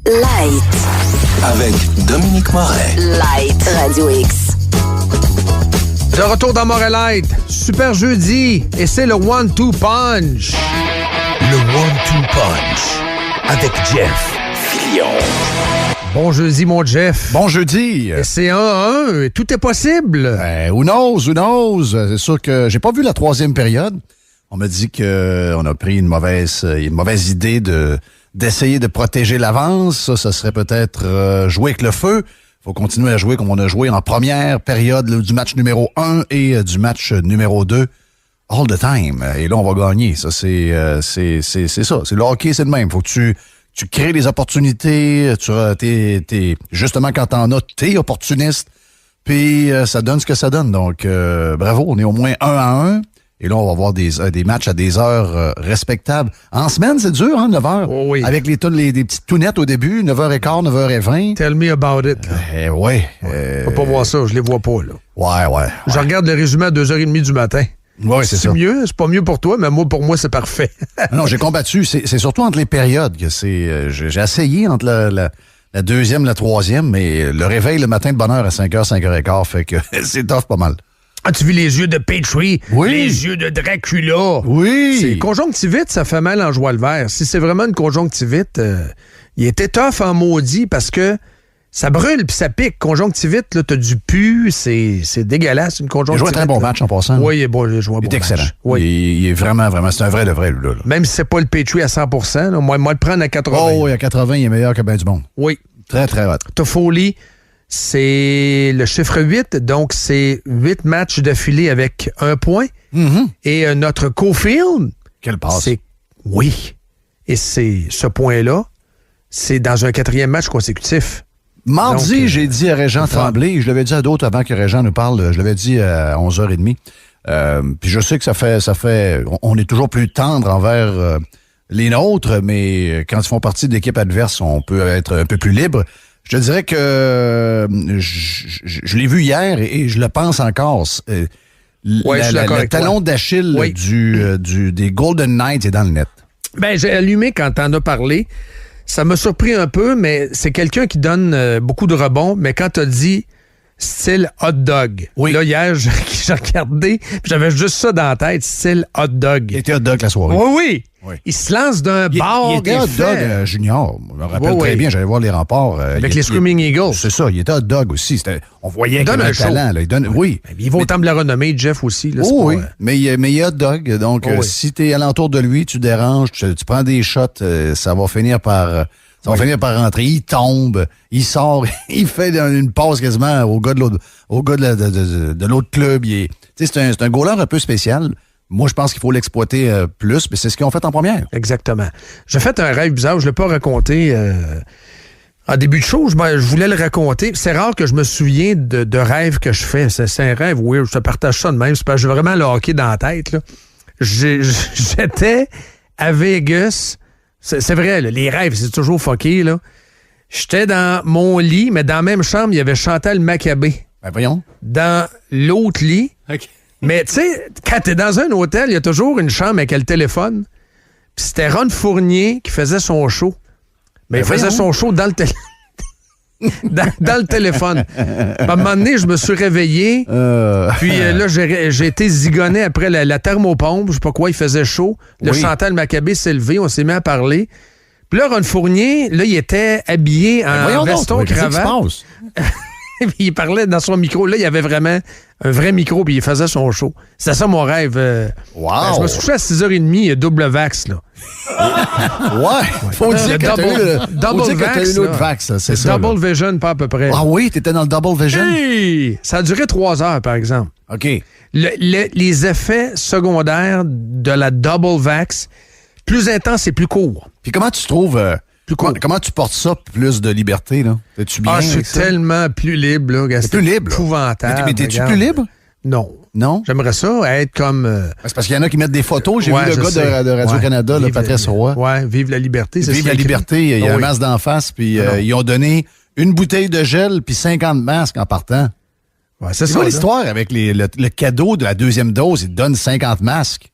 Light. Avec Dominique Moret. Light Radio X. De retour dans Morelite, super jeudi, et c'est le 1-2 punch. Le 1-2 punch. Avec Jeff Fillion. Bon jeudi, mon Jeff. Bon jeudi. Et c'est 1-1, tout est possible. Who knows? C'est sûr que j'ai pas vu la troisième période. On m'a dit qu'on a pris une mauvaise idée d'essayer de protéger l'avance. Ça serait peut-être jouer avec le feu. Faut continuer à jouer comme on a joué en première période du match numéro 1 et du match numéro 2. All the time. Et là, on va gagner. Ça, c'est ça. C'est le hockey, c'est le même. Faut que tu crées des opportunités. Justement, quand t'en as, t'es opportuniste. Puis ça donne ce que ça donne. Donc, bravo. On est au moins 1-1. Et là, on va avoir des matchs à des heures respectables. En semaine, c'est dur, 9 heures. Oh oui. Avec les petites tounettes au début, 9h15, 9h20. Tell me about it. Ouais. Faut pas voir ça, je les vois pas, là. Ouais. Je regarde le résumé à 2h30 du matin. Ouais, c'est ça. C'est mieux, c'est pas mieux pour toi, mais pour moi, c'est parfait. Non, j'ai combattu. C'est surtout entre les périodes que c'est... j'ai essayé entre la deuxième et la troisième, mais le réveil le matin de bonne heure à 5h, 5h15 fait que c'est tough pas mal. As-tu vu les yeux de Petrie? Oui. Les yeux de Dracula? Oui. C'est conjonctivite, ça fait mal en joie le vert. Si c'est vraiment une conjonctivite, il était tough en maudit parce que ça brûle puis ça pique. Conjonctivite, là, t'as du pu, c'est dégueulasse, une conjonctivite. Il a joué un très bon match en passant. Oui, il a joué un bon match. Il est excellent. Oui. Il est vraiment, c'est un vrai de vrai, lui, là. Même si c'est pas le Petrie à 100%, là, moi, le prendre à 80. Oh, oui, à 80, il est meilleur que bien du monde. Oui. Très, très hot. Toffoli, c'est le chiffre 8, donc c'est 8 matchs d'affilée avec 1 point. Mm-hmm. Et notre Caulfield, Quelle passe. Oui. Et c'est ce point-là, c'est dans un 4e match consécutif. Mardi, Donc, j'ai dit à Régent Tremblay, je l'avais dit à d'autres avant que Régent nous parle, je l'avais dit à 11h30. Puis je sais que ça fait, on est toujours plus tendre envers les nôtres, mais quand ils font partie de l'équipe adverse, on peut être un peu plus libre. Je te dirais que je l'ai vu hier et je le pense encore. Le talon d'Achille des Golden Knights est dans le net. Ben, j'ai allumé quand t'en as parlé. Ça m'a surpris un peu, mais c'est quelqu'un qui donne beaucoup de rebonds. Mais quand t'as dit style hot dog, oui. Là, hier, j'ai regardé, puis j'avais juste ça dans la tête, style hot dog. Il était hot dog la soirée. Oui. Il se lance d'un bar. Il était hot dog junior. Je me rappelle très bien, j'allais voir les remparts. Avec les Screaming Eagles. C'est ça, il était hot dog aussi. On voyait qu'il avait un talent. Là. Oui. Il vaut autant de la renommée, Jeff aussi. Là, oui, mais il est hot dog. Donc, si tu es alentour de lui, tu déranges, tu prends des shots, ça va finir par... Ça va finir par rentrer. Il tombe, il sort, il fait une passe quasiment au gars de l'autre club. C'est un goaler un peu spécial. Moi, je pense qu'il faut l'exploiter plus, mais c'est ce qu'ils ont fait en première. Exactement. J'ai fait un rêve bizarre, je ne l'ai pas raconté en début de show. Je voulais le raconter. C'est rare que je me souviens de rêves que je fais. C'est un rêve weird. Je te partage ça de même. C'est parce que j'ai vraiment le hockey dans la tête. Là. J'étais à Vegas. C'est vrai, là, les rêves, c'est toujours fucké, là. J'étais dans mon lit, mais dans la même chambre, il y avait Chantal Maccabé. Ben voyons. Dans l'autre lit. OK. Mais tu sais, quand t'es dans un hôtel, il y a toujours une chambre avec le téléphone. Puis c'était Ron Fournier qui faisait son show. Mais il faisait son show dans le téléphone. dans le téléphone. À un moment donné, je me suis réveillé. Puis là, j'ai été zigonné après la thermopompe. Je sais pas quoi, il faisait chaud. Le Chantal Maccabé s'est levé, on s'est mis à parler. Puis là, Ron Fournier, là, il était habillé en veston, cravate. Il parlait dans son micro. Là, il y avait vraiment un vrai micro, puis il faisait son show. C'était ça mon rêve. Wow! Je me suis couché à 6h30, double vax, là. Ouais! Faut dire que t'as eu une autre vax, c'est ça. Double vision, pas à peu près. Ah oui, t'étais dans le double vision? Hey! Ça a duré 3 heures, par exemple. OK. Les effets secondaires de la double vax, plus intense et plus court. Puis comment tu trouves... Comment tu portes ça, plus de liberté, là? Es-tu bien? Je suis tellement plus libre, là. C'est plus libre? Épouvantable. Mais t'es-tu plus libre? Non. Non? J'aimerais ça être comme... C'est parce qu'il y en a qui mettent des photos. J'ai vu le gars de Radio-Canada, Patrice Roy. Ouais, vive la liberté. Vive la liberté. Il y a un masque d'en face, puis ils ont donné une bouteille de gel puis 50 masques en partant. Ouais, c'est ça. C'est quoi l'histoire avec le cadeau de la deuxième dose? Ils te donnent 50 masques.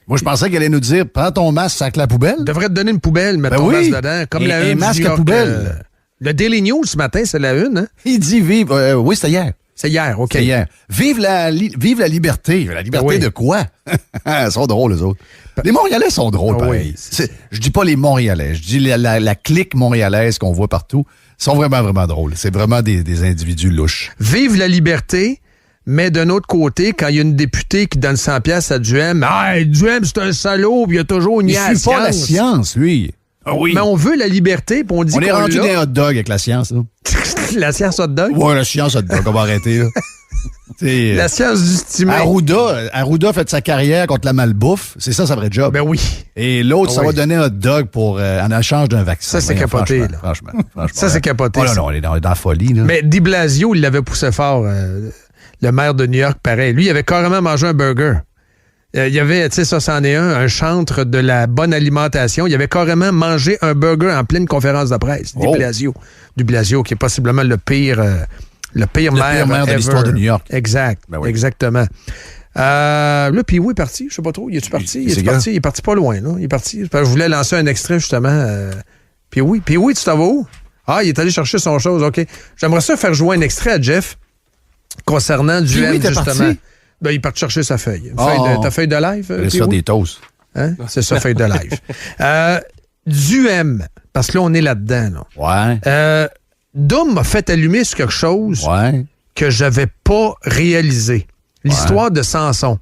Moi, je pensais qu'elle allait nous dire, prends ton masque, sac la poubelle. Il devrait te donner une poubelle, mettre ton masque dedans. Comme la une masque du New York, à poubelle. Le Daily News ce matin, c'est la une, hein? Il dit vive. Oui, c'était hier. C'est hier, OK. C'est hier. Vive la liberté. La liberté de quoi? Ils sont drôles, les autres. Les Montréalais sont drôles, pareil. Je dis pas les Montréalais. Je dis la clique montréalaise qu'on voit partout. Ils sont vraiment, vraiment drôles. C'est vraiment des individus louches. Vive la liberté, mais d'un autre côté, quand il y a une députée qui donne 100 pièces à Duhem, Duhem, c'est un salaud, puis il y a toujours une Il suit pas la science, lui. Ah oui. Mais on veut la liberté, puis on dit qu'on est rendu des hot dogs avec la science, là. La science hot dog? Ouais, la science hot dog, on va arrêter, là. La science du stimé. Arruda a fait sa carrière contre la malbouffe. C'est ça, sa vraie job. Ben oui. Et l'autre, ça va donner un hot dog en échange d'un vaccin. Ça, c'est capoté. Franchement. Ça, c'est capoté. Oh non, on est dans la folie, là. Mais Di Blasio, il l'avait poussé fort. Le maire de New York, pareil. Lui, il avait carrément mangé un burger. Il y avait, tu sais, ça, c'en est un chantre de la bonne alimentation. Il avait carrément mangé un burger en pleine conférence de presse. Di Blasio. Di Blasio, qui est possiblement le pire maire de l'histoire de New York. Exact. Ben oui. Exactement. Là, puis où est parti? Je sais pas trop. Il est-tu parti? Il est parti pas loin, là. Il est parti. Je voulais lancer un extrait, justement. Puis oui, tu t'en vas où? Ah, il est allé chercher son chose, OK. J'aimerais ça faire jouer un extrait à Jeff concernant Duhem, justement. Parti? Ben, il part chercher sa feuille. Ta feuille de live? Il faire des toasts. Hein? C'est sa feuille de live. Duhem, parce que là, on est là-dedans. Là. Ouais. Dom m'a fait allumer sur quelque chose que j'avais pas réalisé. L'histoire de Samson.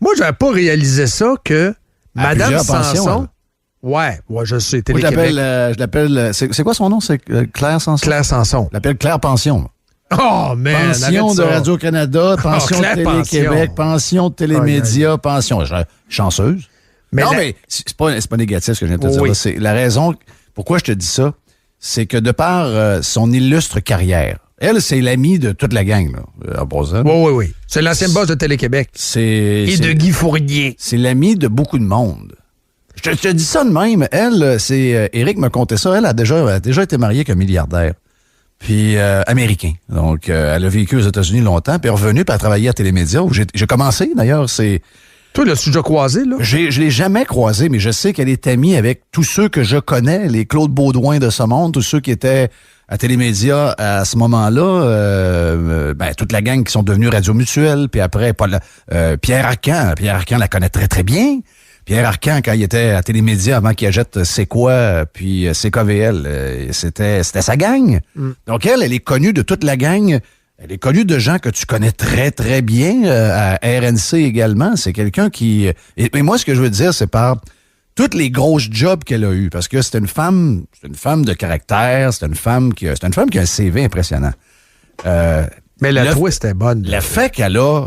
Moi, j'avais pas réalisé ça que Madame Samson... Ouais, je sais, Télé-Québec. Je l'appelle... C'est quoi son nom? C'est Claire Samson? Claire Samson. Je l'appelle Claire Pension. Oh, man! Pension de Radio-Canada, pension de Télé-Québec, pension de Télémédia, pension. Chanceuse. Mais c'est pas négatif ce que je viens de te dire. Là. C'est la raison pourquoi je te dis ça, c'est que de par son illustre carrière, elle, c'est l'amie de toute la gang, là, en passant. Oui. C'est l'ancienne boss de Télé-Québec. Et de Guy Fournier. C'est l'amie de beaucoup de monde. Je te dis ça de même. Elle, c'est... Éric me contait ça. Elle a déjà été mariée avec un milliardaire. Puis américain. Donc, elle a vécu aux États-Unis longtemps, puis est revenue, puis elle a travaillé à Télémédia, où j'ai commencé, d'ailleurs. Toi, l'as-tu déjà croisé, là? Je l'ai jamais croisé, mais je sais qu'elle est amie avec tous ceux que je connais, les Claude Baudouin de ce monde, tous ceux qui étaient à Télémédia à ce moment-là, toute la gang qui sont devenus Radio Mutuelle, puis après, Pierre Arcan. Pierre Arcan la connaît très, très bien. Pierre Arcan, quand il était à Télémédia, avant qu'il achète C'est quoi, puis CKVL, c'était sa gang. Donc, elle est connue de toute la gang. Elle est connue de gens que tu connais très, très bien, à RNC également. C'est quelqu'un qui... Et moi, ce que je veux dire, c'est par toutes les grosses jobs qu'elle a eues, parce que c'est une femme de caractère, c'est une femme qui a un CV impressionnant. Mais la twist est bonne. Le fait qu'elle a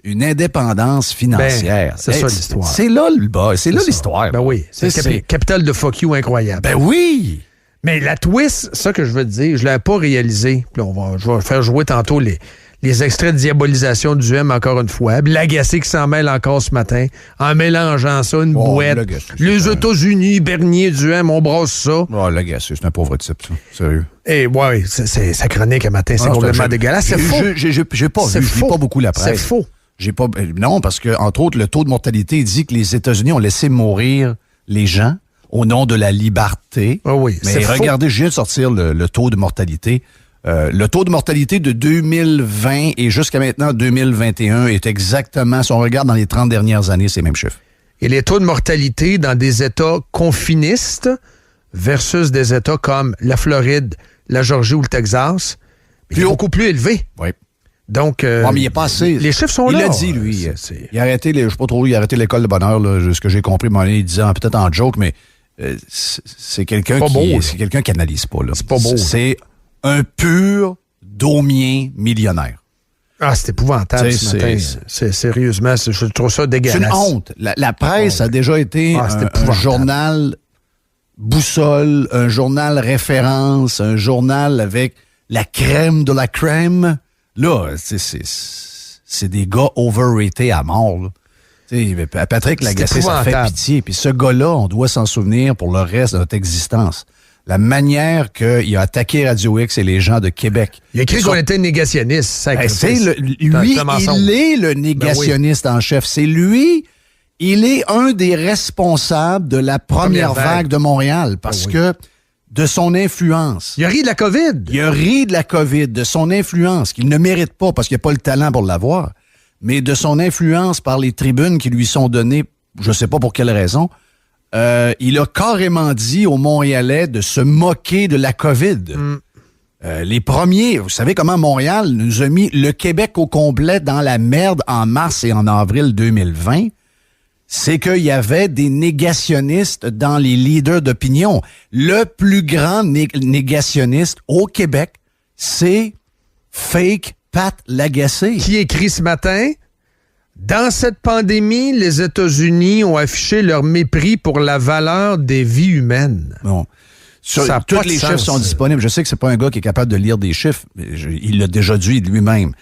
une indépendance financière. C'est ça l'histoire. C'est là le bas. C'est là l'histoire. Ben oui. C'est capital de fuck you incroyable. Ben oui! Mais la twist, ça que je veux te dire, je l'avais pas réalisé. Puis je vais faire jouer tantôt les extraits de diabolisation du M encore une fois. L'agacé qui s'en mêle encore ce matin, en mélangeant ça, une bouette. Les États-Unis, Bernier, Duhem, on brasse ça. Oh, l'agacé, c'est un pauvre type, ça. Sérieux. Et ouais, c'est sa chronique un matin, c'est complètement dégueulasse. C'est faux. J'ai pas vu, je lis pas beaucoup la presse. C'est faux. Non, parce que, entre autres, le taux de mortalité dit que les États-Unis ont laissé mourir les gens au nom de la liberté. Oh oui, mais regardez, je viens de sortir le taux de mortalité. Le taux de mortalité de 2020 et jusqu'à maintenant 2021 est exactement, si on regarde dans les 30 dernières années, c'est les mêmes chiffres. Et les taux de mortalité dans des États confinistes versus des États comme la Floride, la Georgie ou le Texas, il est beaucoup plus élevé. Oui. Donc, mais il est pas assez. Les chiffres sont là. Il a dit, lui. Il a arrêté, je sais pas trop, il a arrêté l'école de bonheur, là, ce que j'ai compris, il disait peut-être en joke, mais c'est quelqu'un qui analyse pas. Là. C'est pas beau. C'est un pur daumien millionnaire. Ah, c'est épouvantable ce matin. Sérieusement, je trouve ça dégueulasse. C'est une honte. La presse a déjà été un journal boussole, un journal référence, un journal avec la crème de la crème. Là, c'est des gars overrated à mort. Patrick Lagacé, ça fait pitié. Puis ce gars-là, on doit s'en souvenir pour le reste de notre existence. La manière qu'il a attaqué Radio X et les gens de Québec. Il a écrit qu'on était négationniste. Il est le négationniste en chef. C'est lui il est un des responsables de la première vague de Montréal parce que de son influence. Il a ri de la COVID. Il a ri de la COVID, de son influence, qu'il ne mérite pas parce qu'il n'a pas le talent pour l'avoir, mais de son influence par les tribunes qui lui sont données, je ne sais pas pour quelle raison. Il a carrément dit aux Montréalais de se moquer de la COVID. Les premiers, vous savez comment Montréal nous a mis le Québec au complet dans la merde en mars et en avril 2020? C'est qu'il y avait des négationnistes dans les leaders d'opinion. Le plus grand négationniste au Québec, c'est Fake Pat Lagacé. Qui écrit ce matin, dans cette pandémie, les États-Unis ont affiché leur mépris pour la valeur des vies humaines. Bon. Tous les chiffres sont disponibles. Je sais que c'est pas un gars qui est capable de lire des chiffres. Il l'a déjà dit lui-même,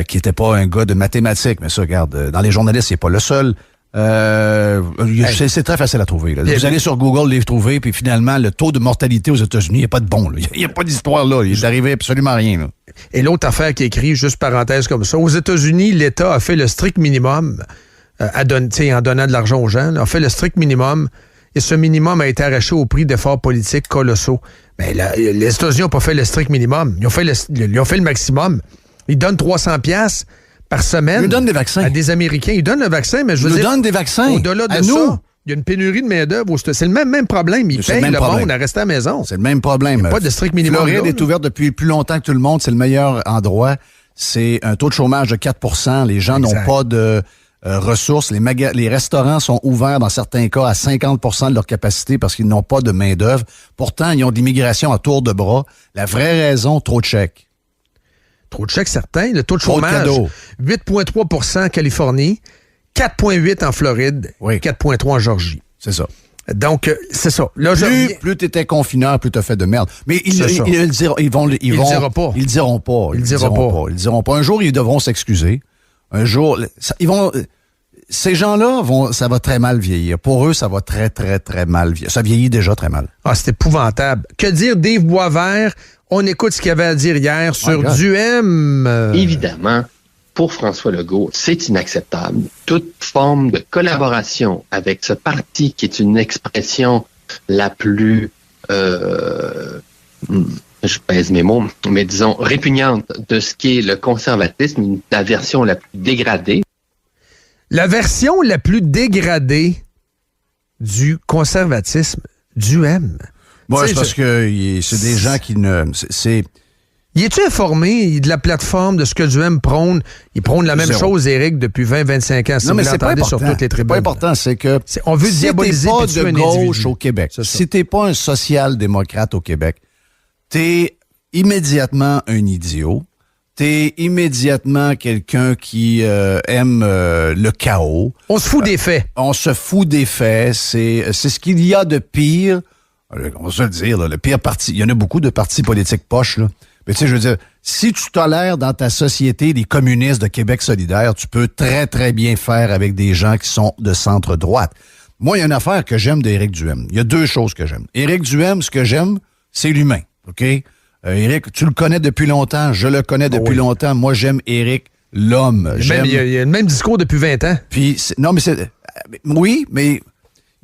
qui était pas un gars de mathématiques. Mais ça, regarde, dans les journalistes, il n'est pas le seul. C'est très facile à trouver. Là. Vous allez sur Google les trouver, puis finalement, le taux de mortalité aux États-Unis, il n'y a pas de bon. Il n'y a pas d'histoire là. Il est arrivé absolument rien. Là. Et l'autre affaire qui est écrite, juste parenthèse comme ça, aux États-Unis, l'État a fait le strict minimum, en donnant de l'argent aux gens, a fait le strict minimum, et ce minimum a été arraché au prix d'efforts politiques colossaux. Mais les États-Unis n'ont pas fait le strict minimum. Ils ont fait le maximum. Ils donnent 300$ par semaine. Ils nous donnent des vaccins. À des Américains. Ils donnent le vaccin, mais je veux dire... Ils nous donnent des vaccins. Au-delà de ça, il y a une pénurie de main-d'œuvre. C'est le même problème. Ils payent le monde à rester à la maison. C'est le même problème. Il n'y a pas de strict minimum. Floride est ouverte depuis plus longtemps que tout le monde. C'est le meilleur endroit. C'est un taux de chômage de 4 %. Les gens n'ont pas de ressources. Les restaurants sont ouverts dans certains cas à 50 % de leur capacité parce qu'ils n'ont pas de main-d'œuvre. Pourtant, ils ont de l'immigration à tour de bras. La vraie raison, trop de chèques. Trop de chèques, certains. Le taux de chômage, 8,3 % en Californie, 4,8 en Floride, 4,3 en Georgie. C'est ça. Donc, c'est ça. Là, plus tu étais confineur, plus tu as fait de merde. Mais ils le diront pas. Ils le diront pas. Ils le diront pas. Un jour, ils devront s'excuser. Un jour, ces gens-là, ça va très mal vieillir. Pour eux, ça va très, très, très mal vieillir. Ça vieillit déjà très mal. Ah, c'est épouvantable. Que dire Dave Boisvert? On écoute ce qu'il avait à dire hier sur Duhem. Évidemment, pour François Legault, c'est inacceptable. Toute forme de collaboration avec ce parti qui est une expression la plus, je pèse mes mots, mais disons répugnante de ce qui est le conservatisme, la version la plus dégradée. La version la plus dégradée du conservatisme, Duhem. Moi, c'est parce que c'est des gens qui ne... Y es-tu informé de la plateforme, de ce que Duhem prône? Il prône la même chose, Éric, depuis 20-25 ans. Si non, mais vous l'entendez sur toutes les tribunes. C'est pas important, c'est que... On veut diaboliser si t'es pas de gauche au Québec, si t'es pas un social-démocrate au Québec, t'es immédiatement un idiot, t'es immédiatement quelqu'un qui aime le chaos. On se fout des faits. On se fout des faits. C'est ce qu'il y a de pire... On va se le dire, là, le pire parti. Il y en a beaucoup de partis politiques poches, là. Mais tu sais, je veux dire, si tu tolères dans ta société des communistes de Québec solidaire, tu peux très, très bien faire avec des gens qui sont de centre-droite. Moi, il y a une affaire que j'aime d'Éric Duhem. Il y a deux choses que j'aime. Éric Duhem, ce que j'aime, c'est l'humain, OK? Éric, tu le connais depuis longtemps, je le connais depuis longtemps. Moi, j'aime Éric, l'homme. Il y a le même discours depuis 20 ans. Puis, oui, mais...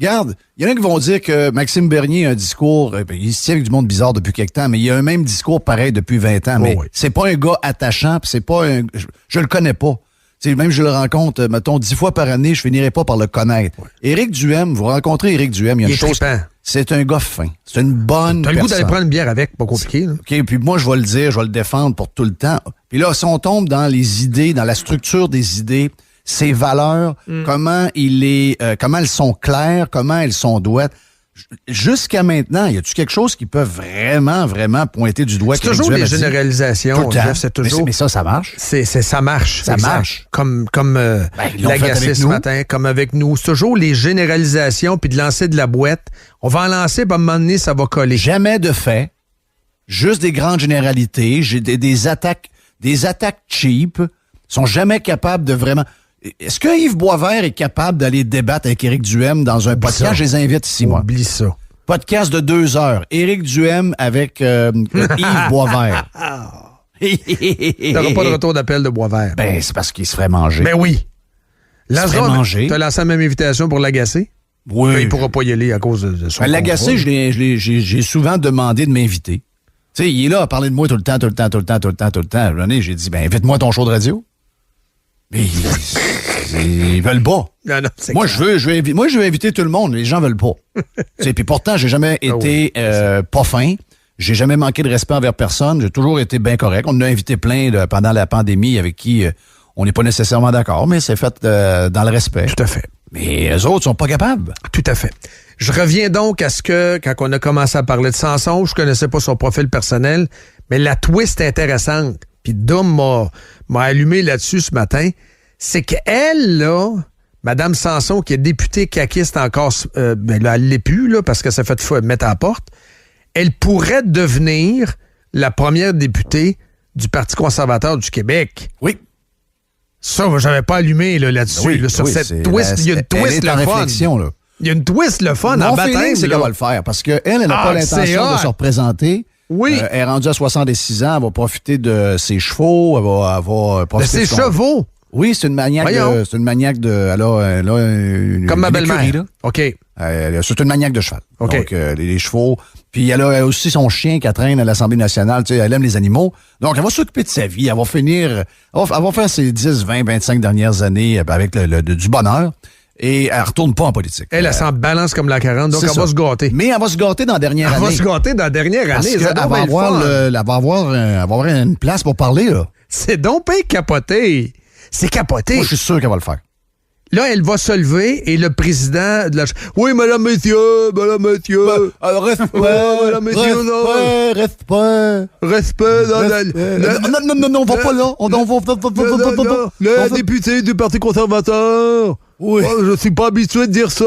Regarde, il y en a qui vont dire que Maxime Bernier a un discours, il se tient avec du monde bizarre depuis quelque temps, mais il a un même discours pareil depuis 20 ans. Mais c'est pas un gars attachant, puis c'est pas un... Je le connais pas. T'sais, même je le rencontre, mettons, 10 fois par année, je finirai pas par le connaître. Éric Duhem, vous rencontrez Éric Duhem, il y a une chose... C'est un gars fin. C'est une bonne personne. T'as le goût d'aller prendre une bière avec, pas compliqué. Là. OK, puis moi, je vais le dire, je vais le défendre pour tout le temps. Puis là, si on tombe dans les idées, dans la structure des idées... Ses valeurs, comment elles sont claires, comment elles sont douettes. Jusqu'à maintenant, y a-tu quelque chose qui peut vraiment, vraiment pointer du doigt? C'est toujours des généralisations, Jeff, c'est toujours... Mais ça marche. Ça marche. Ça marche. Comme Lagacé ce matin, comme avec nous. C'est toujours les généralisations, puis de lancer de la boîte. On va en lancer, puis à un moment donné, ça va coller. Jamais de fait. Juste des grandes généralités, des attaques cheap, sont jamais capables de vraiment... Est-ce que Yves Boisvert est capable d'aller débattre avec Éric Duhem dans un podcast? Je les invite ici, moi. Oublie ça. Podcast de 2 heures. Éric Duhem avec Yves Boisvert. T'auras pas de retour d'appel de Boisvert. Ben, c'est parce qu'il se ferait manger. Ben oui. manger. Tu as lancé la même invitation pour l'agacer? Oui. Il ne pourra pas y aller à cause de son l'agacer, contrat. j'ai souvent demandé de m'inviter. Tu sais, il est là à parler de moi tout le temps. À un moment donné, j'ai dit, invite-moi à ton show de radio. Mais ils veulent pas. Non, Moi, je veux inviter tout le monde. Les gens veulent pas. Puis pourtant, j'ai jamais été pas fin. J'ai jamais manqué de respect envers personne. J'ai toujours été bien correct. On en a invité plein pendant la pandémie avec qui on n'est pas nécessairement d'accord, mais c'est fait dans le respect. Tout à fait. Mais eux autres sont pas capables. Tout à fait. Je reviens donc à ce que, quand on a commencé à parler de Samson, je connaissais pas son profil personnel, mais la twist intéressante, puis Dom m'a allumé là-dessus ce matin, c'est qu'elle, là, Madame Samson, qui est députée caquiste encore, là, elle l'est plus, là, parce que ça fait mettre à la porte, elle pourrait devenir la première députée du Parti conservateur du Québec. Oui. Ça, j'avais pas allumé là-dessus. Là, sur cette twist, il y a une twist le fun. Là. Il y a une twist le fun en baptême. C'est qu'elle va le faire parce qu'elle n'a pas l'intention de se représenter. Oui. Elle est rendue à 66 ans, elle va profiter de ses chevaux, elle va profiter de ses chevaux? Oui, c'est une maniaque de... Elle a comme ma belle-mère. Écurie, là. OK. C'est une maniaque de cheval. Okay. Donc, les chevaux. Puis elle a aussi son chien qu'elle traîne à l'Assemblée nationale. Tu sais, elle aime les animaux. Donc, elle va s'occuper de sa vie. Elle va finir... Elle va faire ses 10, 20, 25 dernières années avec du bonheur. Et elle retourne pas en politique. Elle s'en balance comme la 40, donc elle va se gâter. Mais elle va se gâter dans la dernière année. Elle va se gâter dans la dernière année. Elle va avoir une place pour parler, là. C'est donc pas capoté. C'est capoté. Moi, je suis sûr qu'elle va le faire. Là, elle va se lever et le président de la... Oui, madame, monsieur. Alors, respect, respect. Non, on va pas là. Le député du Parti conservateur. Oui. Oh, je suis pas habitué de dire ça.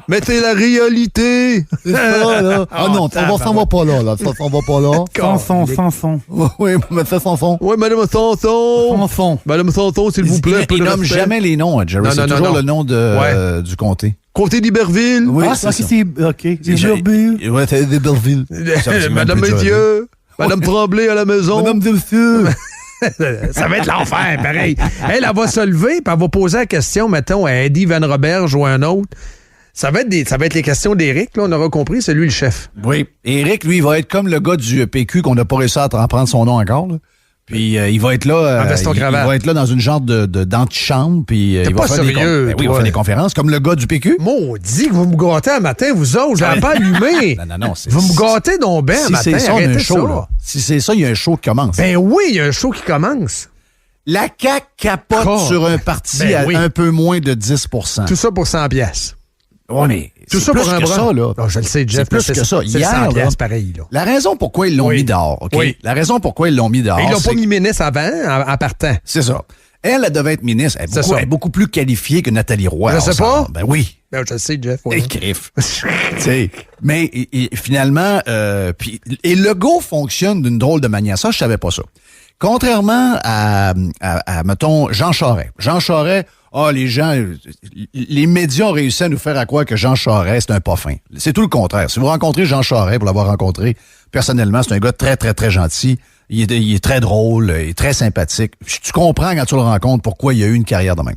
Mais c'est la réalité. C'est ça, là. Ah non, on s'en va pas là. Ça s'en va pas là. Sanson. Oui, mais c'est Sanson. Oui, madame Sanson. Madame Sanson, s'il vous plaît. Il nomme jamais les noms, Jerry. C'est toujours le nom du comté. Comté d'Iberville. Oui, c'est Iberville. Oui, c'est d'Iberville. Madame Médieu. Madame Tremblay à la maison. Madame Delcieux. Ça va être l'enfer, pareil. Elle va se lever, puis elle va poser la question, mettons, à Eddie Van Roberge ou à un autre. Ça va être les questions d'Éric, là, on aura compris, c'est lui le chef. Oui. Éric, lui, il va être comme le gars du PQ qu'on n'a pas réussi à prendre son nom encore, là. Puis il va être là. Il va être là dans une genre d'antichambre, puis il va faire il va faire des conférences, comme le gars du PQ. Maudit que vous me gâtez un matin, vous autres, je l'avais pas allumé. Non, vous me gâtez donc bien un matin, arrêtez ça. Là. Si c'est ça, il y a un show qui commence. Ben oui, il y a un show qui commence. La CAQ capote sur un parti à un peu moins de 10 %. Tout ça pour 100 pièces. Oui, mais tout ça plus pour un que ça, là. Non, je le sais, Jeff. C'est plus que ça. Hier, là, pareil, là. La raison pourquoi ils l'ont mis dehors, OK? Oui. La raison pourquoi ils l'ont mis dehors, ils l'ont pas mis ministre avant, en partant. C'est ça. Elle devait être ministre. Elle est beaucoup plus qualifiée que Nathalie Roy. Je sais pas. Ben oui. Ben, je le sais, Jeff. Et griffe. Mais finalement, et Legault fonctionne d'une drôle de manière. Ça, je savais pas ça. Contrairement à mettons, Jean Charest. Jean Charest, les médias ont réussi à nous faire à croire que Jean Charest, c'est un pas fin. C'est tout le contraire. Si vous rencontrez Jean Charest, pour l'avoir rencontré personnellement, c'est un gars très, très, très gentil. Il est très drôle, il est très sympathique. Tu comprends quand tu le rencontres pourquoi il a eu une carrière de même.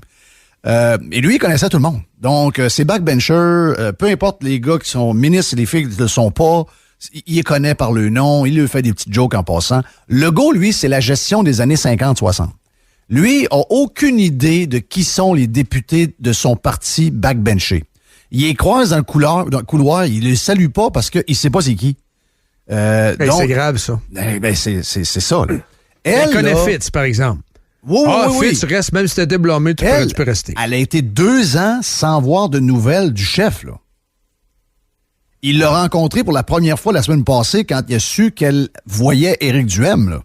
Et lui, il connaissait tout le monde. Donc, ses backbenchers, peu importe les gars qui sont ministres et les filles qui ne le sont pas, il les connaît par le nom, il lui fait des petites jokes en passant. Legault, lui, c'est la gestion des années 50-60. Lui a aucune idée de qui sont les députés de son parti backbenché. Il les croise dans le couloir, il les salue pas parce qu'il sait pas c'est qui. Donc, c'est grave, ça. C'est ça. Là. Elle connaît Fitz, par exemple. Oui. Fitz reste, même si t'étais blâmé, tu peux rester. Elle a été 2 ans sans voir de nouvelles du chef, là. Il l'a rencontré pour la première fois la semaine passée quand il a su qu'elle voyait Éric Duhaime, là.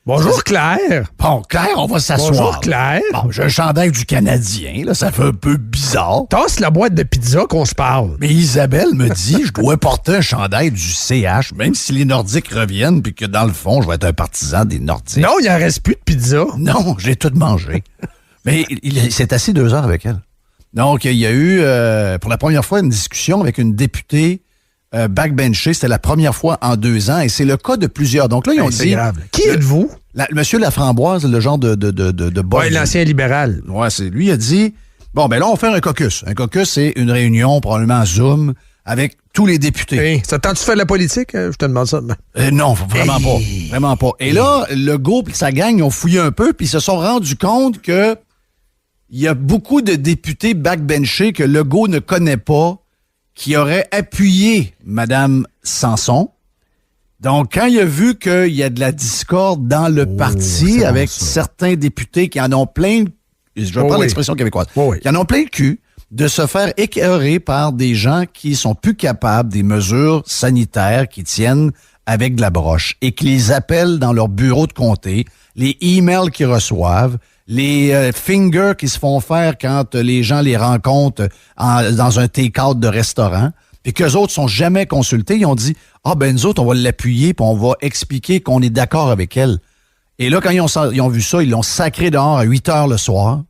Bonjour, Claire. Bon, Claire, on va s'asseoir. Bonjour, Claire. Bon, j'ai un chandail du Canadien, là, ça fait un peu bizarre. Tasse la boîte de pizza qu'on se parle. Mais Isabelle me dit, je dois porter un chandail du CH, même si les Nordiques reviennent, puis que dans le fond, je vais être un partisan des Nordiques. Non, il en reste plus de pizza. Non, j'ai tout mangé. Mais il s'est assis 2 heures avec elle. Donc, il y a eu, pour la première fois, une discussion avec une députée backbenchée. C'était la première fois en 2 ans, et c'est le cas de plusieurs. Donc là, ils ont dit... C'est grave. Qui êtes-vous? Monsieur Laframboise, le genre de boss. Oui, l'ancien libéral. Ouais, c'est lui a dit, Bon, ben là, on fait un caucus. Un caucus, c'est une réunion, probablement Zoom, avec tous les députés. Hey, ça tente-tu de faire de la politique? Je te demande ça. Non, vraiment pas. Vraiment pas. Et là, Legault et sa gang, ils ont fouillé un peu, puis ils se sont rendus compte que il y a beaucoup de députés backbenchés que Legault ne connaît pas, qui auraient appuyé Mme Samson. Donc, quand il a vu qu'il y a de la discorde dans le parti avec certains députés qui en ont plein, je vais prendre l'expression québécoise, qui en ont plein le cul, de se faire écœurer par des gens qui sont plus capables des mesures sanitaires qui tiennent avec de la broche et qui les appellent dans leur bureau de comté, les emails qu'ils reçoivent, les fingers qui se font faire quand les gens les rencontrent dans un take-out de restaurant, puis qu'eux autres sont jamais consultés. Ils ont dit « Ah ben nous autres, on va l'appuyer puis on va expliquer qu'on est d'accord avec elle. » Et là, quand ils ont vu ça, ils l'ont sacré dehors à 8 heures le soir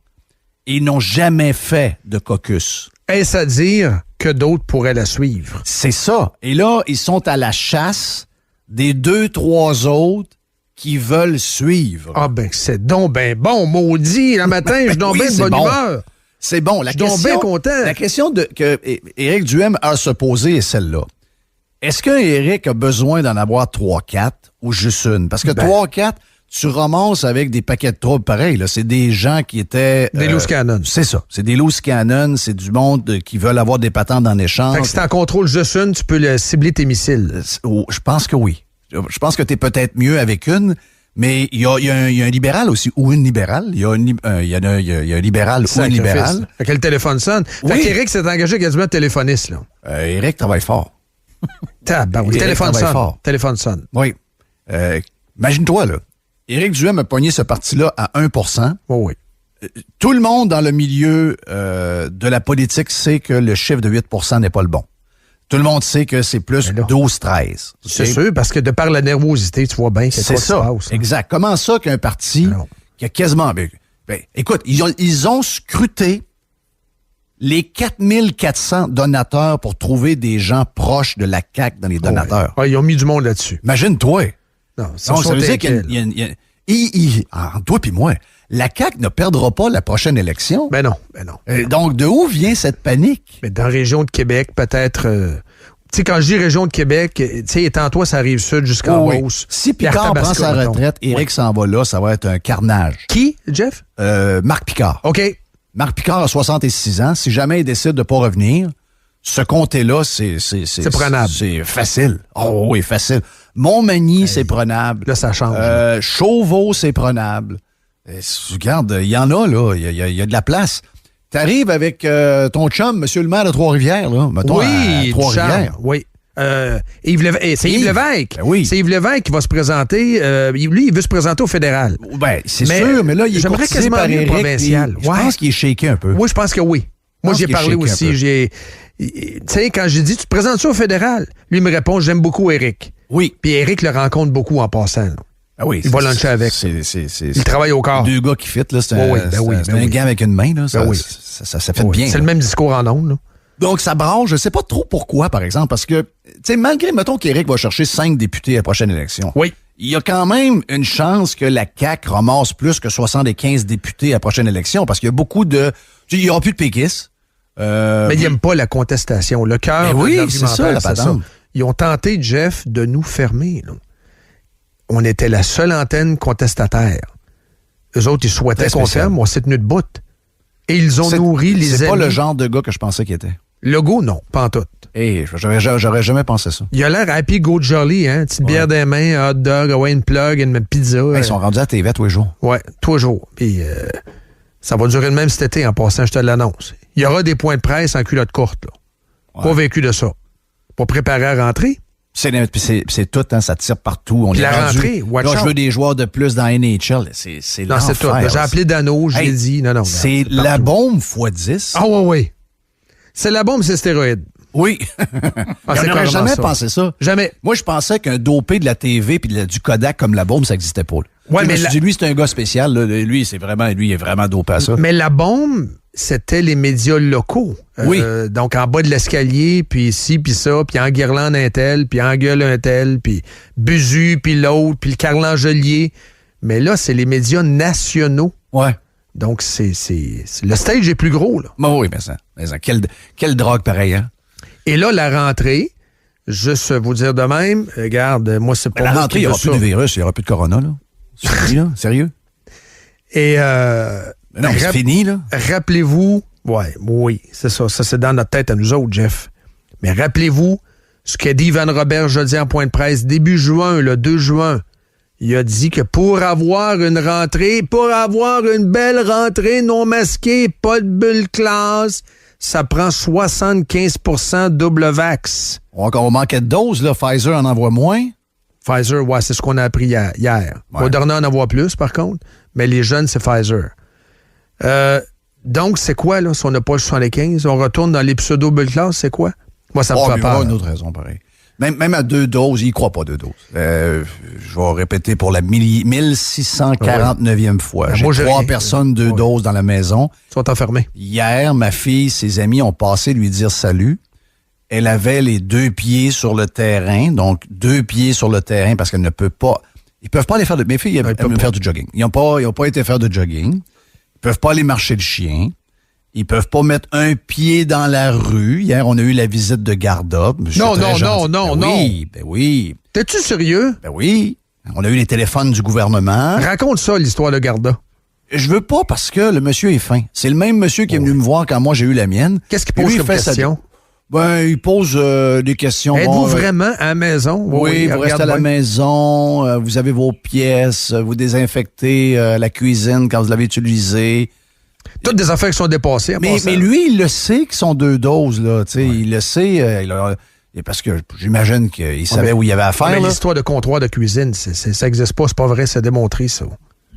et ils n'ont jamais fait de caucus. Est-ce à dire que d'autres pourraient la suivre? C'est ça. Et là, ils sont à la chasse des 2-3 autres qui veulent suivre. Ah ben, c'est donc ben bon, maudit. Le matin, je suis donc bien de bonne humeur. C'est bon. Je suis donc bien content. La question que Éric Duhem a à se poser est celle-là. Est-ce qu'Éric a besoin d'en avoir 3-4 ou juste une? Parce que 3-4, tu ramasses avec des paquets de troubles pareils. Là. C'est des gens qui étaient... Des loose cannons. C'est ça. C'est des loose cannons. C'est du monde qui veulent avoir des patentes en échange. Fait que si t'es en contrôle juste une, tu peux cibler tes missiles. Je pense que oui. Je pense que t'es peut-être mieux avec une, mais il y a un libéral aussi, ou une libérale. Il y a un libéral ou une libérale. Fait que le téléphone sonne. Fait qu'Éric s'est engagé quasiment téléphoniste, là. Éric travaille fort. Le téléphone sonne. Téléphone sonne. Oui. Imagine-toi, là. Éric Duhem a pogné ce parti-là à 1%. Oh oui. Tout le monde dans le milieu de la politique sait que le chiffre de 8% n'est pas le bon. Tout le monde sait que c'est plus 12-13. C'est sûr, parce que de par la nervosité, tu vois bien que c'est ça. Passe, hein? Exact. Comment ça qu'un parti qui a quasiment... écoute, ils ont scruté les 4400 donateurs pour trouver des gens proches de la CAQ dans les donateurs. Ils ont mis du monde là-dessus. Imagine-toi. Non, ça veut dire qu'il y a... Toi puis moi, la CAQ ne perdra pas la prochaine élection. Ben non. Donc, de où vient cette panique? Mais dans la région de Québec, peut-être... tu sais, quand je dis région de Québec, tu sais, étant toi, ça arrive sud jusqu'en Beauce. Si Picard prend sa retraite, Éric s'en va là, ça va être un carnage. Qui, Jeff? Marc Picard. OK. Marc Picard a 66 ans. Si jamais il décide de ne pas revenir, ce comté-là, c'est prenable. C'est facile. Oh oui, facile. Montmagny, c'est prenable. Là, ça change. Chauveau, c'est prenable. Regarde, il y en a, là. Il y a de la place. T'arrives avec ton chum, monsieur le maire de Trois-Rivières, là. Mettons, à Trois-Rivières. Oui. C'est Yves Lévesque. Ben oui. C'est Yves Lévesque qui va se présenter. Lui, il veut se présenter au fédéral. Ben, c'est sûr, mais là, il est j'aimerais courtisé quasiment par aller Éric. provincial. Je pense qu'il est shaké un peu. Moi, je pense que oui. Moi, j'ai parlé aussi. Tu sais, quand j'ai dit, tu te présentes ça au fédéral? Lui me répond, j'aime beaucoup Éric. Oui. Puis Éric le rencontre beaucoup en passant. Là. Ah oui, il va luncher avec. Il travaille au corps. Deux gars qui fit, là. C'est un gars avec une main, là. Ça fait bien. C'est le même discours en ondes, là. Donc, ça branche. Je sais pas trop pourquoi, par exemple, parce que, tu sais, malgré, mettons qu'Éric va chercher 5 députés à la prochaine élection. Oui. Il y a quand même une chance que la CAQ ramasse plus que 75 députés à la prochaine élection, parce qu'il y a beaucoup de... Il n'y aura plus de péquistes. Mais ils n'aiment pas la contestation. Le cœur de l'argumentaire, c'est ça. Ils ont tenté, Jeff, de nous fermer, là. On était la seule antenne contestataire. Eux autres, ils souhaitaient qu'on ferme, on s'est tenu de bout. Et ils ont nourri les amis. C'est pas le genre de gars que je pensais qu'il était. Legault, non, pas en tout. J'aurais jamais pensé ça. Il a l'air happy go jolly, hein? Petite bière des mains, un hot dog, une plug, une pizza. Ils sont rendus à TV tous les jours. Ouais, tous les jours. Puis ça va durer le même cet été en passant, je te l'annonce. Il y aura des points de presse en culotte courte, là. Ouais. Convaincu de ça. Pour préparer à rentrer. C'est tout, hein, ça tire partout. On puis est la rendu, rentrée, watch out. Je veux des joueurs de plus dans NHL. C'est non, c'est tout. J'ai appelé Dano, j'ai dit. Non, c'est la bombe x10. Ah oui. C'est la bombe, c'est stéroïde. Oui. On n'aurait jamais pensé ça. Jamais. Moi, je pensais qu'un dopé de la TV puis du Kodak comme la bombe, ça n'existait pas. Ouais, mais lui, c'est un gars spécial. Là. Lui, il est vraiment dopé à ça. Mais la bombe, c'était les médias locaux. Oui. Donc, en bas de l'escalier, puis ici, puis ça, puis enguirlande un tel, puis engueule un tel, puis Buzu, puis l'autre, puis le Carl Angelier. Mais là, c'est les médias nationaux. Ouais. Donc, le stage est plus gros, là. Ben oui, mais ça. Quelle drogue pareil, hein? Et là, la rentrée, juste vous dire de même, regarde, moi, c'est pas La moi rentrée, qui il n'y veux aura plus ça. de virus, il n'y aura plus de corona, là. Sérieux? Et, Mais non, mais c'est fini, là. rappelez-vous, oui, c'est ça. Ça, c'est dans notre tête à nous autres, Jeff. Mais rappelez-vous ce qu'a dit Van Robert jeudi en point de presse, début juin, le 2 juin. Il a dit que pour avoir une belle rentrée non masquée, pas de bulle classe, ça prend 75% double vax. On manquait de doses, là. Pfizer en envoie moins. Pfizer, c'est ce qu'on a appris hier. Ouais. Moderna en envoie plus, par contre, mais les jeunes, c'est Pfizer. Donc, c'est quoi, là, si on n'a pas le 75? On retourne dans les pseudo-bulles class, c'est quoi? Moi, ça me fait Il y peur. aura une autre raison, pareil. Même à 2 doses, il ne croit pas 2 doses. Je vais répéter pour la 1649e fois. J'ai moi, j'ai 3 rien. personnes, 2 doses dans la maison. Ils sont enfermés. Hier, ma fille, ses amis ont passé lui dire salut. Elle avait les 2 pieds sur le terrain, donc 2 pieds sur le terrain parce qu'elle ne peut pas... Ils peuvent pas aller faire... Mes filles aiment faire du jogging. Ils n'ont pas été faire de jogging. Ils peuvent pas aller marcher le chien. Ils peuvent pas mettre un pied dans la rue. Hier, on a eu la visite de Garda. Non. Ben oui. T'es-tu sérieux? Ben oui. On a eu les téléphones du gouvernement. Raconte ça, l'histoire de Garda. Je veux pas parce que le monsieur est fin. C'est le même monsieur qui est venu me voir quand moi j'ai eu la mienne. Qu'est-ce qu'il Puis pose lui, comme il fait question? il pose des questions. Êtes-vous vraiment à la maison? Oui, vous restez à la bien. maison, vous avez vos pièces, vous désinfectez la cuisine quand vous l'avez utilisée. Toutes des affaires qui sont dépassées. Mais lui, il le sait qu'ils sont 2 doses, là. Tu sais, il le sait. Parce que j'imagine qu'il savait où il y avait affaire. Mais là. l'histoire de comptoir de cuisine, ça n'existe pas, c'est pas vrai, c'est démontré, ça.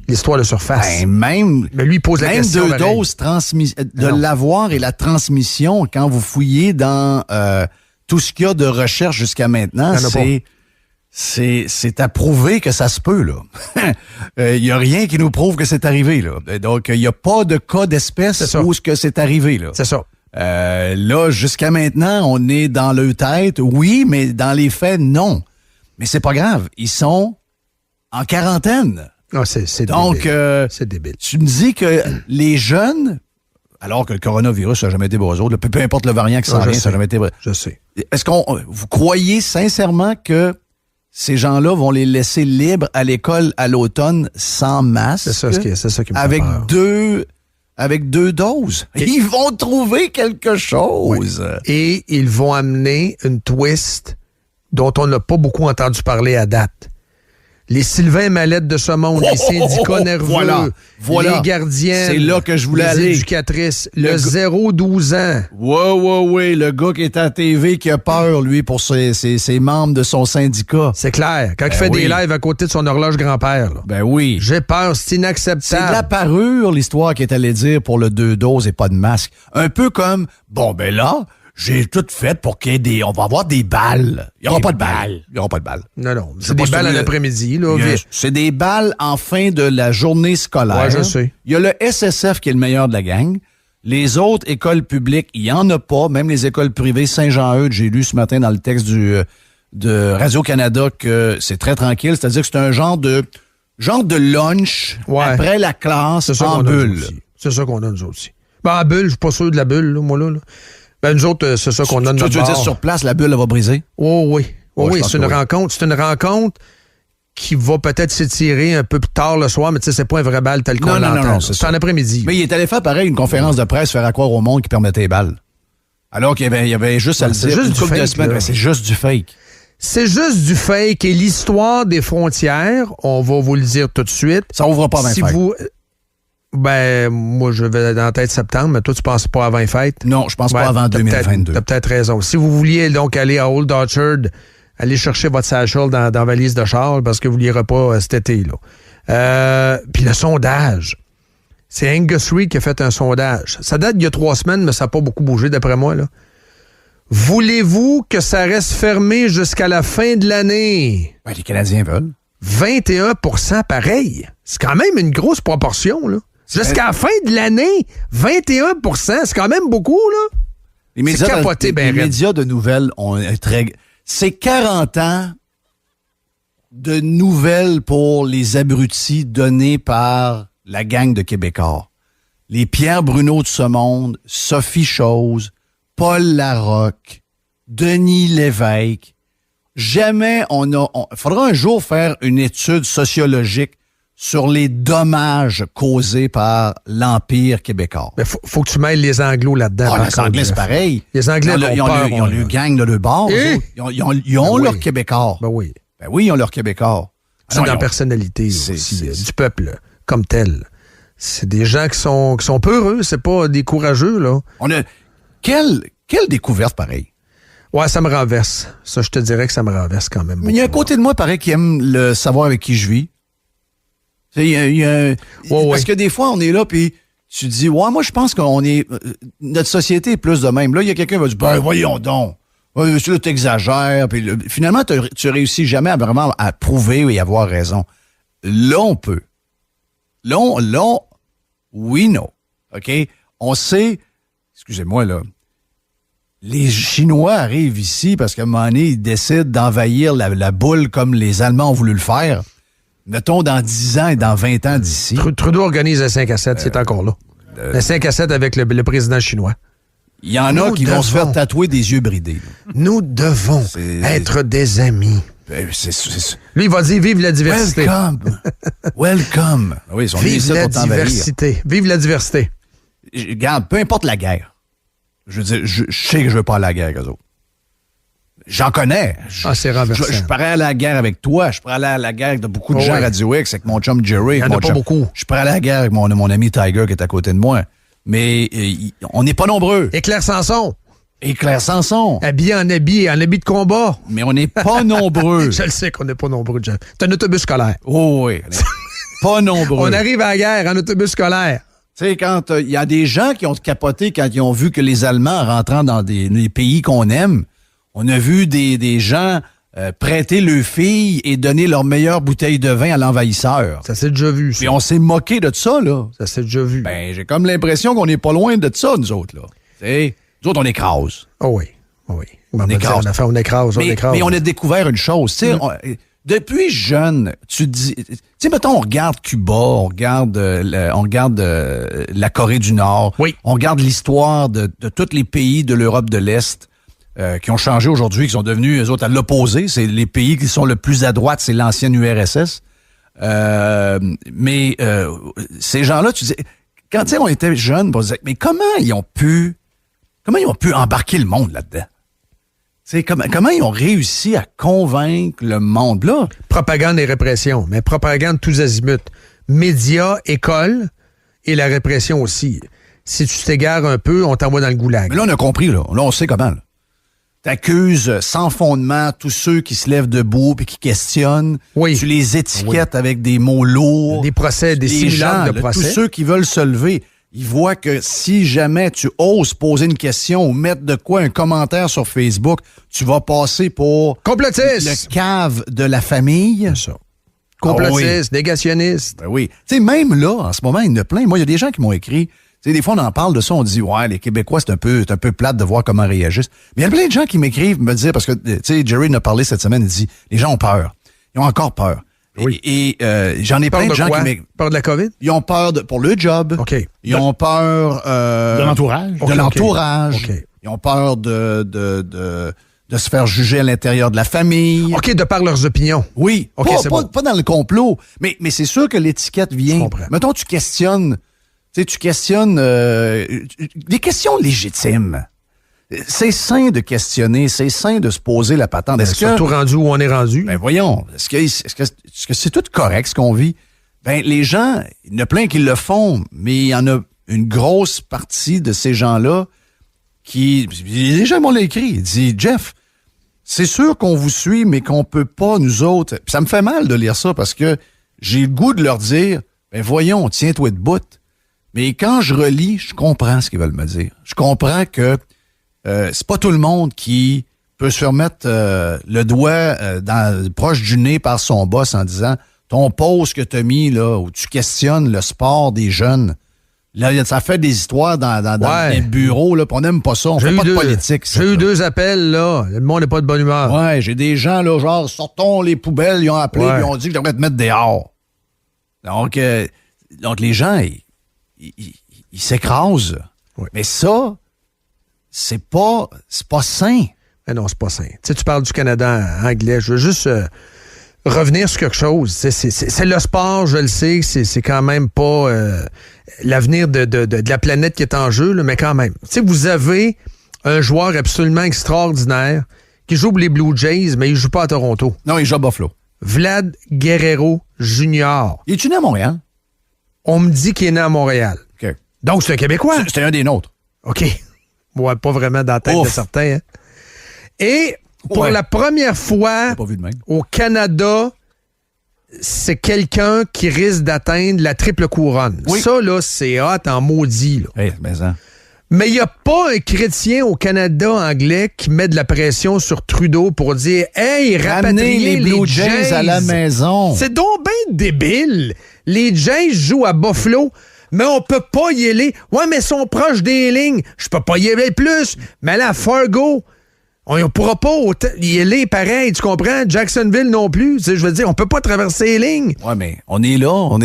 L'histoire de surface. Ben, Mais lui, il pose la même question. 2 doses de l'avoir et la transmission, quand vous fouillez dans tout ce qu'il y a de recherche jusqu'à maintenant, c'est à prouver que ça se peut, là. Il n'y a rien qui nous prouve que c'est arrivé, là. Donc, il n'y a pas de cas d'espèce où c'est arrivé, là. C'est ça. Là, jusqu'à maintenant, on est dans leur tête, oui, mais dans les faits, non. Mais c'est pas grave. Ils sont en quarantaine. Ah, c'est donc, débile. C'est débile. Tu me dis que les jeunes, alors que le coronavirus n'a jamais été bozo, peu importe le variant qui s'en vient, ça n'a jamais été vrai. Je sais. Est-ce vous croyez sincèrement que ces gens-là vont les laisser libres à l'école à l'automne sans masque? C'est ça qui me fait peur. Avec 2 doses. Ils vont trouver quelque chose. Oui. Et ils vont amener une twist dont on n'a pas beaucoup entendu parler à date. Les Sylvain Mallette de ce monde, les syndicats nerveux, voilà. Les gardiennes, c'est là que je voulais aller. Les éducatrices, le 0-12 ans. Oui, le gars qui est à la TV qui a peur, lui, pour ses membres de son syndicat. C'est clair. Quand il fait des lives à côté de son horloge grand-père. Là. Ben oui. J'ai peur, c'est inacceptable. C'est de la parure, l'histoire qu'il est allé dire pour le 2 doses et pas de masque. Un peu comme, là... J'ai tout fait pour qu'il y ait on va avoir des balles. Il n'y aura pas de balles. Il n'y aura pas de balles. Non. C'est des balles à l'après-midi. Là, c'est des balles en fin de la journée scolaire. Ouais, je sais. Il y a le SSF qui est le meilleur de la gang. Les autres écoles publiques, il n'y en a pas. Même les écoles privées, Saint-Jean-Eudes, j'ai lu ce matin dans le texte de Radio-Canada que c'est très tranquille. C'est-à-dire que c'est un genre de lunch après la classe en bulle. C'est ça qu'on a nous aussi. En bulle, je suis pas sûr de la bulle, là, moi là. Nous autres, c'est ça qu'on a de notre Tu veux dire sur place, la bulle, elle va briser? Oh oui. C'est une rencontre. C'est une rencontre qui va peut-être s'étirer un peu plus tard le soir, mais tu sais, c'est pas un vrai bal tel qu'on l'entend. Non, c'est en après-midi. Mais il est allé faire pareil une conférence de presse, faire croire au monde qu'il permettait les balles. Alors qu'il y avait juste à le dire une couple de semaines. C'est juste du fake. C'est juste du fake. Et l'histoire des frontières, on va vous le dire tout de suite. Ça ouvre pas avant les fêtes. Moi, je vais dans la tête septembre, mais toi, tu penses pas avant les fêtes? Non, je pense pas avant 2022. T'as peut-être raison. Si vous vouliez donc aller à Old Orchard, allez chercher votre satchel dans la valise de char parce que vous l'irez pas cet été. Puis le sondage. C'est Angus Reid qui a fait un sondage. Ça date d'il y a 3 semaines, mais ça n'a pas beaucoup bougé d'après moi. Là. Voulez-vous que ça reste fermé jusqu'à la fin de l'année? Les Canadiens veulent. 21% pareil. C'est quand même une grosse proportion, là. Jusqu'à la fin de l'année, 21%, c'est quand même beaucoup, là. Les médias de nouvelles ont c'est 40 ans de nouvelles pour les abrutis donnés par la gang de Québécois. les Pierre Bruno de ce monde, Sophie Chose, Paul Larocque, Denis Lévesque, jamais faudra un jour faire une étude sociologique sur les dommages causés par l'Empire québécois. Mais faut que tu mêles les Anglos là-dedans. Les Anglais, c'est pareil. Les Anglais ils ont le gang de leur bord. Ils ont leur Québécois. Ben oui. Ben oui, ils ont leur Québécois. C'est dans la personnalité aussi du peuple comme tel. C'est des gens qui sont peureux, c'est pas des courageux, là. On a... Quelle découverte, pareil. Ouais, ça me renverse. Ça, je te dirais que ça me renverse quand même. Mais il y a un côté de moi, pareil, qui aime le savoir avec qui je vis. Parce que des fois, on est là, puis tu te dis, ouais, moi, je pense qu'on est... notre société est plus de même. Là, il y a quelqu'un qui va dire, ben, voyons donc. Là, t'exagères. Puis finalement, tu réussis jamais à vraiment à prouver et avoir raison. Là, on peut. Là, oui, non. OK? On sait... Excusez-moi, là. Les Chinois arrivent ici parce qu'à un moment donné, ils décident d'envahir la boule comme les Allemands ont voulu le faire. Mettons, dans 10 ans et dans 20 ans d'ici. Trudeau organise le 5 à 7, c'est encore là. Le 5 à 7 avec le président chinois. Il y en a qui vont se faire tatouer des yeux bridés. Nous devons être des amis. Lui, il va dire « Vive la diversité ». Welcome. Oui, ils sont vive la diversité. Vive la diversité. Regarde, peu importe la guerre. Je veux dire, je sais que je veux pas aller à la guerre avec eux autres. J'en connais. C'est renversant. Je pourrais aller à la guerre avec toi. Je pourrais aller à la guerre avec beaucoup de gens à Radio X, avec mon chum Jerry. Il n'y en a pas beaucoup. Je pourrais aller à la guerre avec mon ami Tiger qui est à côté de moi. Mais on n'est pas nombreux. Et Claire Sanson. Habillé en habit de combat. Mais on n'est pas nombreux. Je le sais qu'on n'est pas nombreux, Jeff. C'est un autobus scolaire. Oh oui. Pas nombreux. On arrive à la guerre en autobus scolaire. Tu sais, quand il y a des gens qui ont capoté quand ils ont vu que les Allemands rentrant dans des pays qu'on aime, on a vu des gens prêter leurs filles et donner leur meilleure bouteille de vin à l'envahisseur. Ça s'est déjà vu, ça. Puis on s'est moqué de ça, là. Ça s'est déjà vu. Ben, j'ai comme l'impression qu'on n'est pas loin de ça, nous autres, là. T'sais, nous autres, on écrase. Oh oui, oh oui. On écrase. On écrase. Mais on a découvert une chose, tu sais, depuis jeune, tu dis... Tu sais, mettons, on regarde Cuba, on regarde la Corée du Nord, oui. On regarde l'histoire de tous les pays de l'Europe de l'Est qui ont changé aujourd'hui, qui sont devenus, eux autres, à l'opposé. C'est les pays qui sont le plus à droite, c'est l'ancienne URSS. Mais ces gens-là, tu dis... Quand, tu sais, on était jeunes, on disait, mais comment ils ont pu embarquer le monde là-dedans? C'est comment ils ont réussi à convaincre le monde, là? Propagande et répression, mais propagande tous azimuts. Médias, écoles et la répression aussi. Si tu t'égares un peu, on t'envoie dans le goulag. Mais là, on a compris, là. Là, on sait comment, là. T'accuses sans fondement tous ceux qui se lèvent debout et qui questionnent. Oui. Tu les étiquettes avec des mots lourds. Des procès, des simulacres de procès. Tous ceux qui veulent se lever, ils voient que si jamais tu oses poser une question ou mettre de quoi un commentaire sur Facebook, tu vas passer pour... Complotiste! Le cave de la famille. C'est ça. Complotiste, oui. négationniste. Ben oui. Tu sais, même là, en ce moment, il y en a plein. Moi, il y a des gens qui m'ont écrit... Tu sais, des fois, on en parle de ça, on dit, ouais, les Québécois, c'est un peu plate de voir comment ils réagissent. Mais il y a plein de gens qui m'écrivent, me disent, parce que, tu sais, Jerry en a parlé cette semaine, il dit, les gens ont peur. Ils ont encore peur. Oui. Et j'en ai plein de gens qui m'écrivent. Peur de la COVID? Ils ont peur pour le job. OK. Ils ont peur... de l'entourage. De l'entourage. OK. Ils ont peur de se faire juger à l'intérieur de la famille. OK, de par leurs opinions. Oui. OK, pas dans le complot. Mais c'est sûr que l'étiquette vient. Je comprends. Mettons, tu questionnes... Tu questionnes des questions légitimes. C'est sain de questionner, c'est sain de se poser la patente. Surtout rendu où on est rendu. Ben voyons, est-ce que c'est tout correct ce qu'on vit? Ben les gens, il y en a plein qui le font, mais il y en a une grosse partie de ces gens-là qui... Les gens m'ont écrit, ils disent « Jeff, c'est sûr qu'on vous suit, mais qu'on peut pas, nous autres... » Puis ça me fait mal de lire ça parce que j'ai le goût de leur dire « Ben voyons, tiens-toi debout. » Mais quand je relis, je comprends ce qu'ils veulent me dire. Je comprends que c'est pas tout le monde qui peut se faire mettre le doigt proche du nez par son boss en disant « Ton post que t'as mis, là, où tu questionnes le sport des jeunes, là, ça fait des histoires dans les bureaux, là, pis on n'aime pas ça, on fait pas de politique. » J'ai eu 2 appels, là. Le monde n'est pas de bonne humeur. Ouais, j'ai des gens, là, genre, sortons les poubelles, ils ont appelé, ils ont dit que je devrais te mettre dehors. Donc les gens... il s'écrase. Oui. Mais ça, c'est pas sain. Mais non, c'est pas sain. Tu sais, tu parles du Canada anglais. Je veux juste revenir sur quelque chose. C'est le sport, je le sais. C'est quand même pas l'avenir de la planète qui est en jeu, là, mais quand même. Tu sais, vous avez un joueur absolument extraordinaire qui joue pour les Blue Jays, mais il joue pas à Toronto. Non, il joue à Buffalo. Vlad Guerrero Jr. Il est né à Montréal? On me dit qu'il est né à Montréal. OK. Donc, c'est un Québécois. C'était un des nôtres. OK. Ouais, pas vraiment dans la tête de certains. Hein. Et pour la première fois pas vu de même. au Canada, c'est quelqu'un qui risque d'atteindre la triple couronne. Oui. Ça, là, c'est hot en maudit. Là. Hey, mais ça. Mais il n'y a pas un chrétien au Canada anglais qui met de la pression sur Trudeau pour dire « Hey, rapatriez les Blue Jays à la maison. » C'est donc bien débile. Les Jays jouent à Buffalo, mais on peut pas y aller. Ouais, mais ils sont proches des lignes. Je peux pas y aller plus. Mais là, à Fargo, on ne pourra pas y aller pareil, tu comprends? Jacksonville non plus. Tu sais, je veux dire, on peut pas traverser les lignes. Ouais, mais on est là,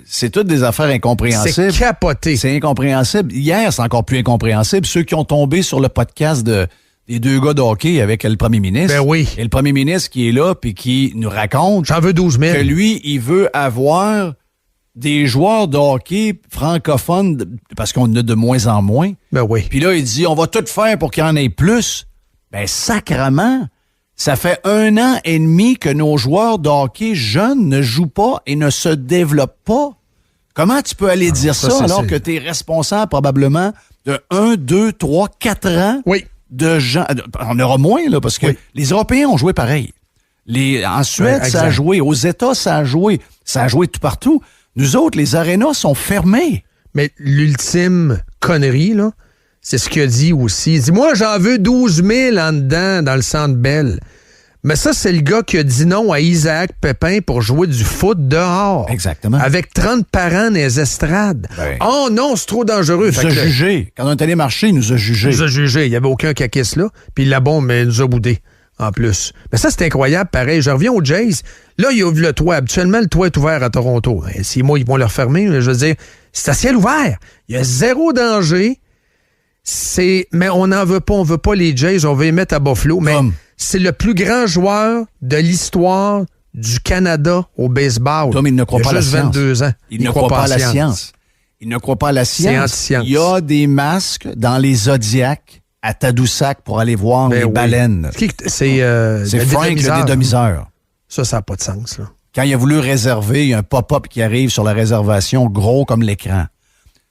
c'est toutes des affaires incompréhensibles. C'est capoté. C'est incompréhensible. Hier, c'est encore plus incompréhensible. Ceux qui ont tombé sur le podcast des deux gars de hockey avec le premier ministre. Ben oui. Et le premier ministre qui est là puis qui nous raconte. J'en veux 12 000. Que lui, il veut avoir des joueurs de hockey francophones parce qu'on en a de moins en moins. Ben oui. Puis là, il dit, on va tout faire pour qu'il y en ait plus. Ben, sacrement, ça fait 1 an et demi que nos joueurs de hockey jeunes ne jouent pas et ne se développent pas. Comment tu peux aller dire ça alors que tu es responsable probablement de 1, 2, 3, 4 ans de gens. On aura moins, là, parce que les Européens ont joué pareil. En Suède, ça a joué. Aux États, ça a joué. Ça a joué tout partout. Nous autres, les arénas sont fermés. Mais l'ultime connerie, là, c'est ce qu'il a dit aussi. Il dit, moi, j'en veux 12 000 en dedans, dans le Centre Bell. Mais ça, c'est le gars qui a dit non à Isaac Pépin pour jouer du foot dehors. Exactement. Avec 30 parents dans les estrades. Ben, oh non, c'est trop dangereux. Il nous a jugé. Quand on est allé marcher, il nous a jugé. Il nous a jugé. Il n'y avait aucun caquisse là. Puis la bombe, il nous a boudé. En plus. Mais ça, c'est incroyable, pareil. Je reviens aux Jays. Là, il ouvre le toit. Habituellement, le toit est ouvert à Toronto. 6 mois, ils vont le refermer. Je veux dire, c'est à ciel ouvert. Il y a zéro danger. Mais on n'en veut pas. On veut pas les Jays. On veut les mettre à Buffalo. Mais c'est le plus grand joueur de l'histoire du Canada au baseball. Tom, il ne croit pas à la science. 22 ans. Il ne croit pas à la science. Il ne croit pas à la science. C'est anti-science. Il y a des masques dans les Zodiacs à Tadoussac pour aller voir les baleines. C'est Frank, le dédomiseur. Ça n'a pas de sens, là. Quand il a voulu réserver, il y a un pop-up qui arrive sur la réservation, gros comme l'écran.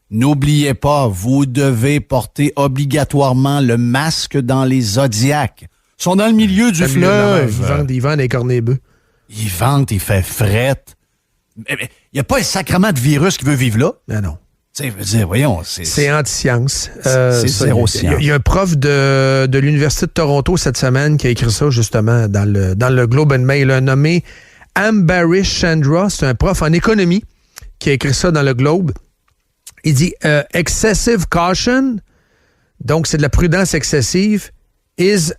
N'oubliez pas, vous devez porter obligatoirement le masque dans les Zodiacs. Ils sont dans le milieu du fleuve. Ils vendent des cornets bœufs. Ils vendent, il fait frette. Il n'y a pas un sacrement de virus qui veut vivre là. Non. Tu sais, veux dire, voyons, c'est anti-science. C'est zéro science. Il y a un prof de l'Université de Toronto cette semaine qui a écrit ça justement dans le Globe and Mail. Il a nommé Ambarish Chandra. C'est un prof en économie qui a écrit ça dans le Globe. Il dit excessive caution, donc c'est de la prudence excessive, is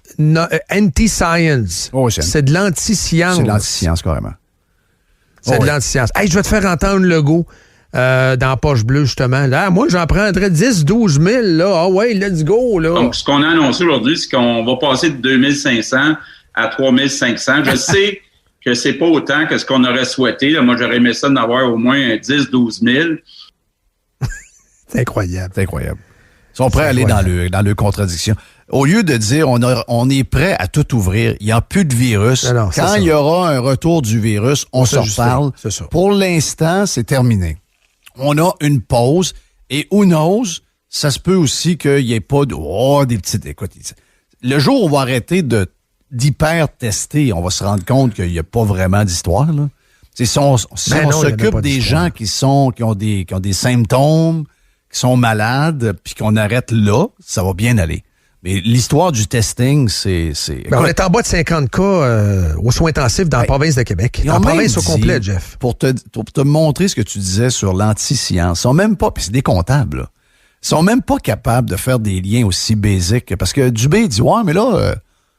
anti-science. Oh, c'est de l'anti-science. C'est de l'anti-science, carrément. C'est de l'anti-science. Hey, je vais te faire entendre le go. Dans Poche Bleue, justement. Là, moi, j'en prendrais 10-12 000. Là. Ah ouais, let's go. Là. Donc, ce qu'on a annoncé aujourd'hui, c'est qu'on va passer de 2500 à 3500. Je sais que c'est pas autant que ce qu'on aurait souhaité. Là. Moi, j'aurais aimé ça d'en avoir au moins 10-12 000. C'est incroyable. C'est incroyable. Ils sont prêts à aller dans le contradiction. Au lieu de dire on est prêt à tout ouvrir, il n'y a plus de virus. Non, quand il y aura un retour du virus, on se reparle. Pour l'instant, c'est terminé. On a une pause et who knows, ça se peut aussi qu'il n'y ait pas des petites... Écoute, le jour où on va arrêter d'hyper-tester, on va se rendre compte qu'il n'y a pas vraiment d'histoire. Là. Si on s'occupe des gens qui ont des symptômes, qui sont malades, puis qu'on arrête là, ça va bien aller. Mais l'histoire du testing, c'est... on est en bas de 50 cas aux soins intensifs dans la province de Québec. Dans la province au complet, Jeff. Pour te montrer ce que tu disais sur l'anti-science, ils sont même pas... Puis c'est des comptables, là. Ils sont même pas capables de faire des liens aussi basiques. Parce que Dubé dit, ouais, mais là,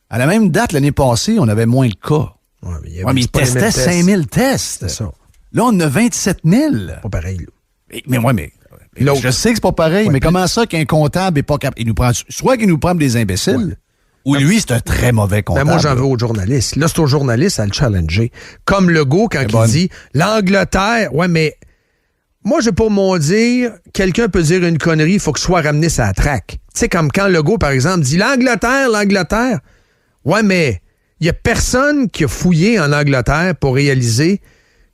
à la même date, l'année passée, on avait moins de cas. Ouais, mais ils testaient 5000 tests. C'est ça. Là, on a 27 000. Pas pareil, là. Mais Je sais que c'est pas pareil, mais comment ça qu'un comptable est pas capable? Soit qu'il nous prend des imbéciles, ou lui, c'est un très mauvais comptable. Ben moi, j'en veux aux journalistes. Là, c'est aux journalistes à le challenger. Comme Legault, quand il dit l'Angleterre, ouais, mais moi, j'ai pour mon dire, quelqu'un peut dire une connerie, il faut que ce soit ramené sur la traque. Tu sais, comme quand Legault, par exemple, dit l'Angleterre. Ouais, mais il n'y a personne qui a fouillé en Angleterre pour réaliser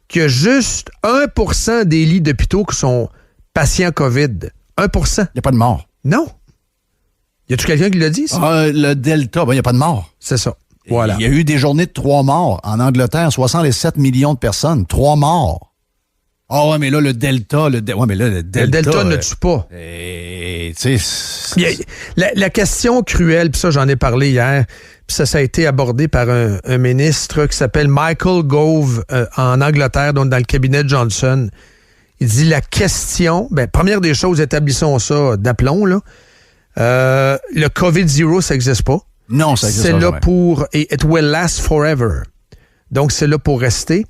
qu'il y a juste 1% des lits d'hôpitaux qui sont patients COVID. 1%. Il n'y a pas de mort. Non. Y a-tu quelqu'un qui l'a dit, ça? Le Delta, il n'y a pas de mort. C'est ça. Voilà. Il y a eu des journées de 3 morts. En Angleterre, 67 millions de personnes. 3 morts. Ah ouais, mais là, le Delta... Le Delta ne tue pas. La question cruelle, puis ça, j'en ai parlé hier, puis ça a été abordé par un ministre qui s'appelle Michael Gove en Angleterre, donc dans le cabinet de Johnson. Il dit la question... première des choses, établissons ça d'aplomb, là. Le COVID-0, ça n'existe pas. Non, ça n'existe pas. C'est là jamais. pour... Et it will last forever. Donc, c'est là pour rester.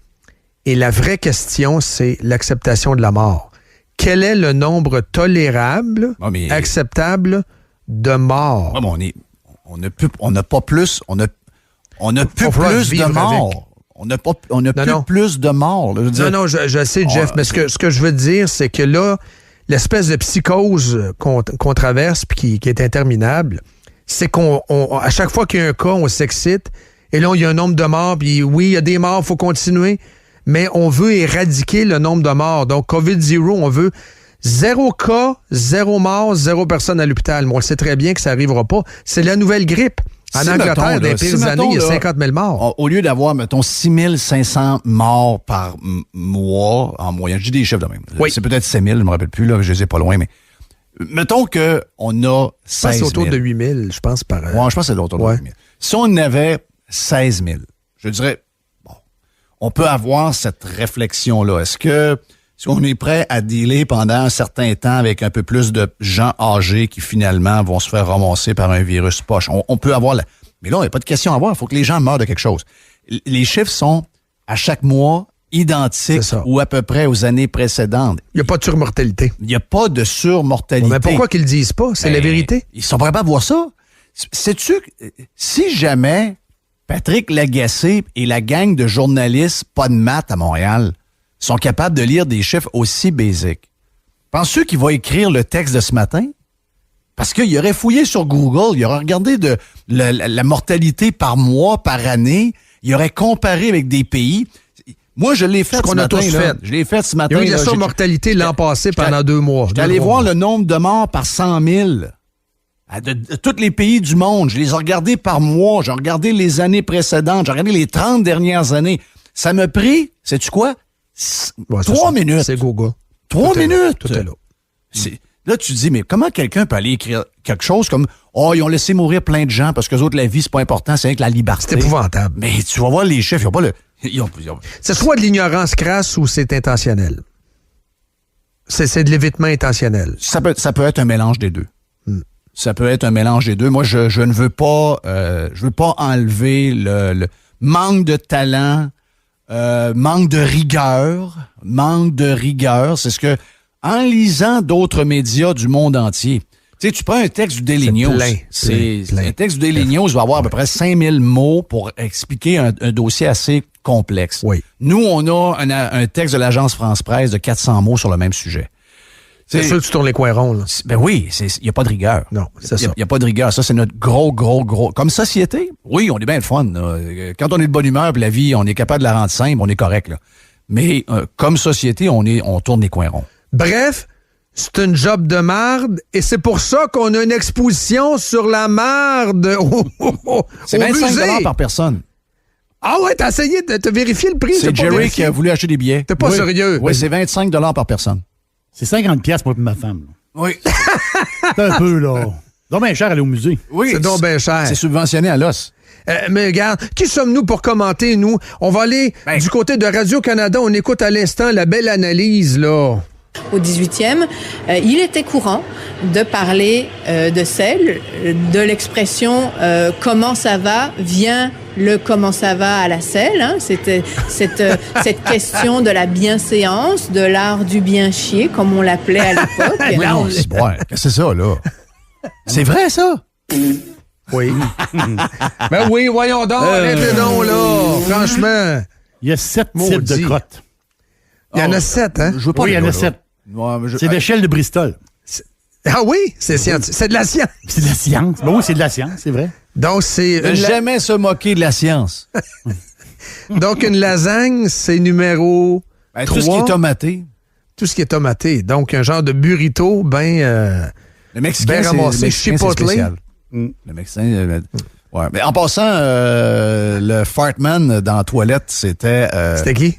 Et la vraie question, c'est l'acceptation de la mort. Quel est le nombre tolérable, acceptable de morts? On n'a pas plus... On n'a plus plus de morts. On n'a plus plus de morts. Là, non, je sais, Jeff, mais ce que je veux dire, c'est que là, l'espèce de psychose qu'on traverse puis qui est interminable, c'est à chaque fois qu'il y a un cas, on s'excite, et là, il y a un nombre de morts, puis oui, il y a des morts, il faut continuer, mais on veut éradiquer le nombre de morts. Donc, COVID-0, on veut 0 cas, 0 mort, 0 personne à l'hôpital. Mais on le sait très bien que ça n'arrivera pas. C'est la nouvelle grippe. En Angleterre, dans les pires années, il y a 50 000 morts. Au lieu d'avoir, mettons, 6 500 morts par mois, en moyenne, je dis des chiffres de même. Oui. C'est peut-être 7 000, je ne me rappelle plus, là, je les ai pas loin, mais mettons qu'on a 16 000. C'est autour de 8 000, je pense, par an. Ouais, je pense que c'est autour de 8 000. Si on avait 16 000, je dirais, on peut avoir cette réflexion-là. Est-ce que si on est prêt à dealer pendant un certain temps avec un peu plus de gens âgés qui finalement vont se faire ramasser par un virus poche? On peut avoir... Mais là, il n'y a pas de question à avoir. Il faut que les gens meurent de quelque chose. Les chiffres sont, à chaque mois, identiques ou à peu près aux années précédentes. Il n'y a pas de surmortalité. Il n'y a pas de surmortalité. Mais pourquoi qu'ils le disent pas? C'est la vérité. Ils sont pas capables de voir ça. Sais-tu, si jamais Patrick Lagacé et la gang de journalistes pas de maths à Montréal sont capables de lire des chiffres aussi basiques, penses-tu qu'il va écrire le texte de ce matin? Parce qu'il aurait fouillé sur Google, il aurait regardé la mortalité par mois, par année, il aurait comparé avec des pays. Moi, je l'ai fait ce matin. Je l'ai fait ce matin. Il y a eu la surmortalité l'an passé pendant 2 mois. J'étais allé voir le nombre de morts par 100 000 de tous les pays du monde. Je les ai regardés par mois. J'ai regardé les années précédentes. J'ai regardé les 30 dernières années. Ça m'a pris, sais-tu quoi? 3 minutes. C'est Google. 3 minutes. Tout est là. Là, tu te dis, mais comment quelqu'un peut aller écrire quelque chose comme « Oh, ils ont laissé mourir plein de gens parce qu'eux autres, la vie, c'est pas important, c'est rien que la liberté. » C'est épouvantable. Mais tu vas voir les chiffres, ils n'ont pas le... C'est soit de l'ignorance crasse ou c'est intentionnel. C'est de l'évitement intentionnel. Ça peut être un mélange des deux. Ça peut être un mélange des deux. Moi, je ne veux pas enlever le manque de talent, manque de rigueur. C'est ce que, en lisant d'autres médias du monde entier, tu sais, tu prends un texte du Daily News. Un texte du Daily News va avoir à peu près 5000 mots pour expliquer un dossier assez complexe. Oui. Nous, on a un texte de l'agence France-Presse de 400 mots sur le même sujet. C'est sûr que tu tournes les coins ronds, là. Ben oui, il n'y a pas de rigueur. Non, c'est ça. Il n'y a pas de rigueur. Ça, c'est notre gros... Comme société, oui, on est bien le fun. Là. Quand on est de bonne humeur, puis la vie, on est capable de la rendre simple, on est correct. Là. Mais comme société, on tourne les coins ronds. Bref, c'est une job de marde, et c'est pour ça qu'on a une exposition sur la marde c'est 25 $ par personne. Ah ouais, t'as essayé de vérifier le prix? C'est Jerry qui a voulu acheter des billets. T'es pas sérieux? Oui, c'est 25 $ par personne. C'est 50$ pour ma femme. Là. Oui. C'est un peu, là. Donc bien cher aller au musée. Oui. C'est donc bien cher. C'est subventionné à l'os. Mais regarde, qui sommes-nous pour commenter, nous? On va aller du côté de Radio-Canada. On écoute à l'instant la belle analyse, là. Au 18e, il était courant de parler de sel, de l'expression « comment ça va » vient le « comment ça va » à la selle. Hein? C'était cette question de la bienséance, de l'art du bien chier, comme on l'appelait à l'époque. Non, c'est bon. Qu'est-ce que c'est ça, là? C'est vrai, ça? Oui. Ben oui, voyons donc, arrêtez donc, là. Franchement. Il y a 7 types de crottes. Il y en a 7, hein? Je veux pas Oui, il y en a 7. C'est l'échelle de Bristol. Ah oui? C'est scientifique. C'est de la science. C'est de la science. Ben oui, c'est de la science, c'est vrai. Donc, c'est. Ne jamais se moquer de la science. Donc, une lasagne, c'est numéro 3. Tout ce qui est tomaté. Tout ce qui est tomaté. Donc, un genre de burrito, le Mexicain, ramassé, chipotle. Spécial. Le Mexicain. Ouais. Mais en passant, le fartman dans la toilette, c'était. C'était qui?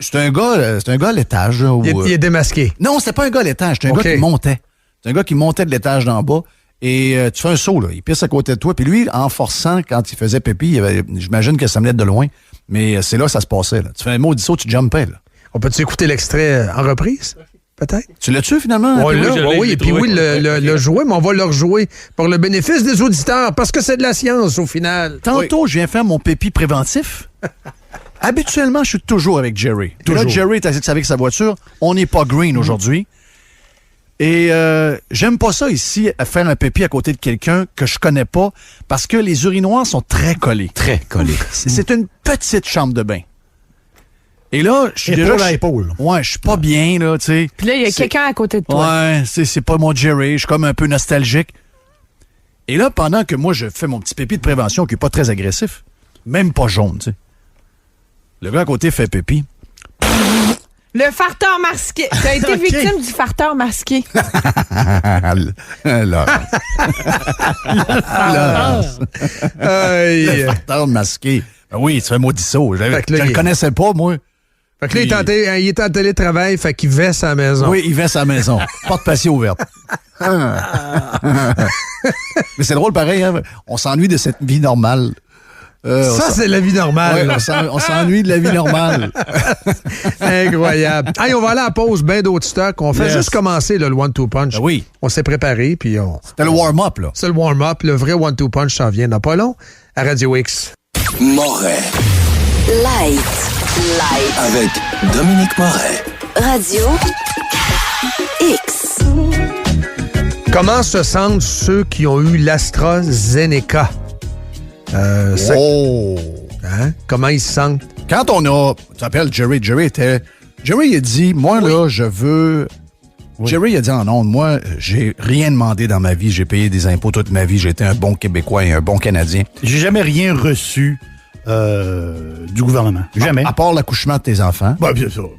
C'est un gars à l'étage. Il est démasqué. Non, c'était pas un gars à l'étage. C'était un gars qui montait. C'est un gars qui montait de l'étage d'en bas. Et tu fais un saut, là. Il pisse à côté de toi. Puis lui, en forçant, quand il faisait pipi, j'imagine que ça venait de loin. Mais c'est là que ça se passait. Là. Tu fais un maudit saut, tu jumpais. Là. On peut-tu écouter l'extrait en reprise? Peut-être? Tu l'as-tu finalement? Oui, et puis oui, le jouer, mais on va le rejouer pour le bénéfice des auditeurs, parce que c'est de la science au final. Tantôt, je viens faire mon pipi préventif. Habituellement, je suis toujours avec Jerry. Toujours. Là, Jerry est assis avec sa voiture. On n'est pas green aujourd'hui. Et j'aime pas ça ici, à faire un pipi à côté de quelqu'un que je connais pas, parce que les urinoirs sont très collés. Très collés. C'est une petite chambre de bain. Et là, je suis déjà... l'épaule. Ouais, je suis pas bien, là, tu sais. Puis là, il y a quelqu'un à côté de toi. Ouais, c'est pas mon Jerry. Je suis comme un peu nostalgique. Et là, pendant que moi, je fais mon petit pipi de prévention qui est pas très agressif, même pas jaune, tu sais. Le gars à côté fait pipi. Le farteur masqué. T'as été victime du farteur masqué. Le farteur masqué. Ben oui, tu fais maudit saut. Je le connaissais pas, moi. Fait que là, il est en télétravail, fait qu'il veste à la maison. Oui, il veste à la maison. Porte patio ouverte. Mais c'est drôle pareil, hein? On s'ennuie de cette vie normale. C'est la vie normale. Ouais, on s'ennuie de la vie normale. Incroyable. Hey, on va aller à la pause, ben d'autres stocks. On fait juste commencer le One-Two Punch. Ben oui. On s'est préparé, puis C'était le warm-up, là. C'est le warm-up. Le vrai One-Two Punch s'en vient dans pas long à Radio X. Moret. Light. Avec Dominique Moret. Radio X. Comment se sentent ceux qui ont eu l'AstraZeneca? Hein? Comment ils se sentent? Quand on a... Tu t'appelles Jerry. Jerry a dit, moi, là, je veux... Oui. Jerry a dit en ondes, moi, j'ai rien demandé dans ma vie. J'ai payé des impôts toute ma vie. J'ai été un bon Québécois et un bon Canadien. J'ai jamais rien reçu du gouvernement. Jamais. À part l'accouchement de tes enfants. Ben, bien sûr.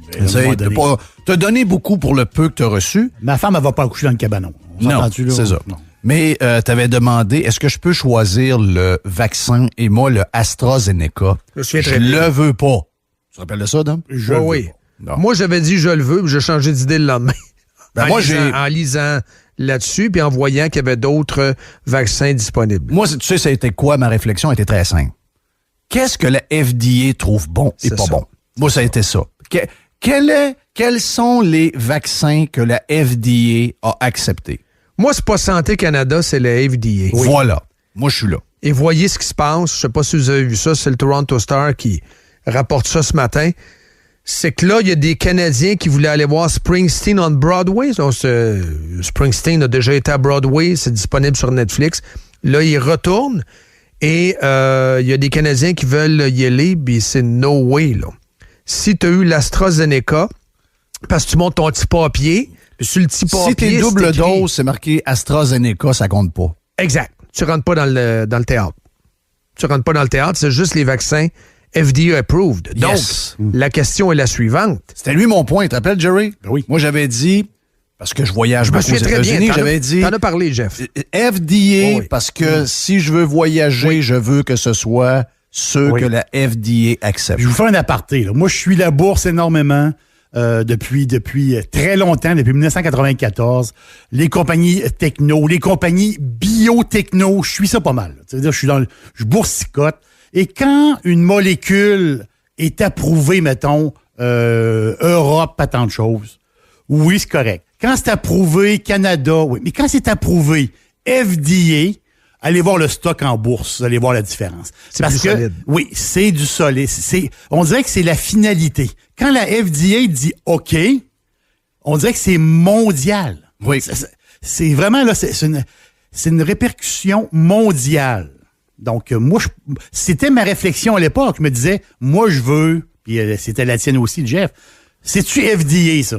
T'as donné beaucoup pour le peu que t'as reçu. Ma femme, elle va pas accoucher dans le cabanon. Non, c'est ça. Non. Mais t'avais demandé, est-ce que je peux choisir le vaccin et moi, le AstraZeneca? Je le veux pas. Tu te rappelles de ça, Dom? Oui. Moi, j'avais dit je le veux, puis j'ai changé d'idée le lendemain. En lisant là-dessus, puis en voyant qu'il y avait d'autres vaccins disponibles. Moi, tu sais, ça a été quoi? Ma réflexion était très simple. Qu'est-ce que la FDA trouve bon et pas bon? Moi, ça a été ça. Quels sont les vaccins que la FDA a acceptés? Moi, c'est pas Santé Canada, c'est la FDA. Oui. Voilà. Moi, je suis là. Et voyez ce qui se passe. Je sais pas si vous avez vu ça. C'est le Toronto Star qui rapporte ça ce matin. C'est que là, il y a des Canadiens qui voulaient aller voir Springsteen on Broadway. Donc, Springsteen a déjà été à Broadway. C'est disponible sur Netflix. Là, il retourne. Et il y a des Canadiens qui veulent y aller. Puis c'est no way, là. Si tu as eu l'AstraZeneca, parce que tu montes ton petit papier... Sur le petit papier, si t'es double dose, c'est marqué AstraZeneca, ça compte pas. Exact. Tu rentres pas dans le théâtre. Tu rentres pas dans le théâtre, c'est juste les vaccins FDA approved. Yes. Donc, la question est la suivante. C'était lui mon point. Tu te rappelles, Jerry? Ben oui. Moi, j'avais dit, parce que je voyage beaucoup aux États-Unis, j'avais dit... T'en as parlé, Jeff. FDA, parce que si je veux voyager, je veux que ce soit ceux que la FDA accepte. Je vous fais un aparté. Là. Moi, je suis la bourse énormément. Depuis très longtemps, depuis 1994, les compagnies techno, les compagnies biotechno, je suis ça pas mal. C'est-à-dire, je boursicote. Et quand une molécule est approuvée, mettons, Europe, pas tant de choses, oui, c'est correct. Quand c'est approuvé Canada, oui. Mais quand c'est approuvé FDA, allez voir le stock en bourse, vous allez voir la différence. C'est plus solide. Oui, c'est du solide. On dirait que c'est la finalité. Quand la FDA dit OK, on dirait que c'est mondial. Oui. C'est vraiment, là, c'est une répercussion mondiale. Donc, moi, c'était ma réflexion à l'époque. Je me disais, moi, je veux, puis c'était la tienne aussi, Jeff, c'est-tu FDA, ça?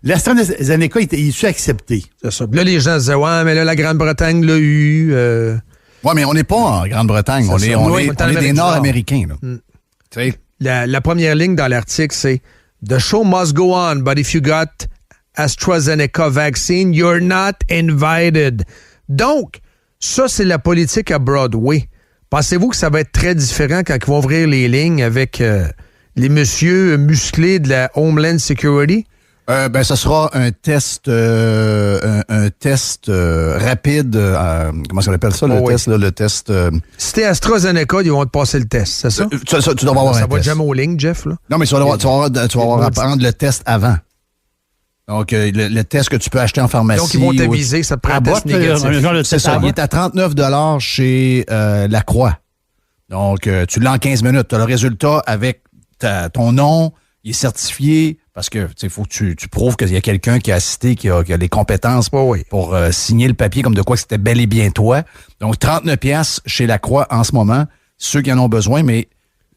l'AstraZeneca, il est-tu accepté? C'est ça. Puis là, les gens se disaient, ouais, mais là, la Grande-Bretagne l'a eu. Ouais, mais on n'est pas en Grande-Bretagne. On est des Nord-Américains, là. Tu sais? La première ligne dans l'article, c'est « The show must go on, but if you got AstraZeneca vaccine, you're not invited. » Donc, ça, c'est la politique à Broadway. Pensez-vous que ça va être très différent quand ils vont ouvrir les lignes avec les messieurs musclés de la Homeland Security? Ça sera un test rapide. Comment ça appelle ça, le test? Là, le test. Si t'es AstraZeneca, ils vont te passer le test, c'est ça? Tu dois avoir un test. Ça va jamais aux lignes, Jeff, là? Non, mais tu vas avoir à prendre le test avant. Donc, le test que tu peux acheter en pharmacie. Donc, ils vont t'aviser que ça te prend un test négatif. C'est ça. Il est à 39 $ chez La Croix. Donc, tu l'as en 15 minutes. Tu as le résultat avec ton nom. Il est certifié parce que il faut que tu prouves qu'il y a quelqu'un qui a assisté, qui a les compétences pour signer le papier comme de quoi c'était bel et bien toi. Donc, 39$ chez La Croix en ce moment. Ceux qui en ont besoin, mais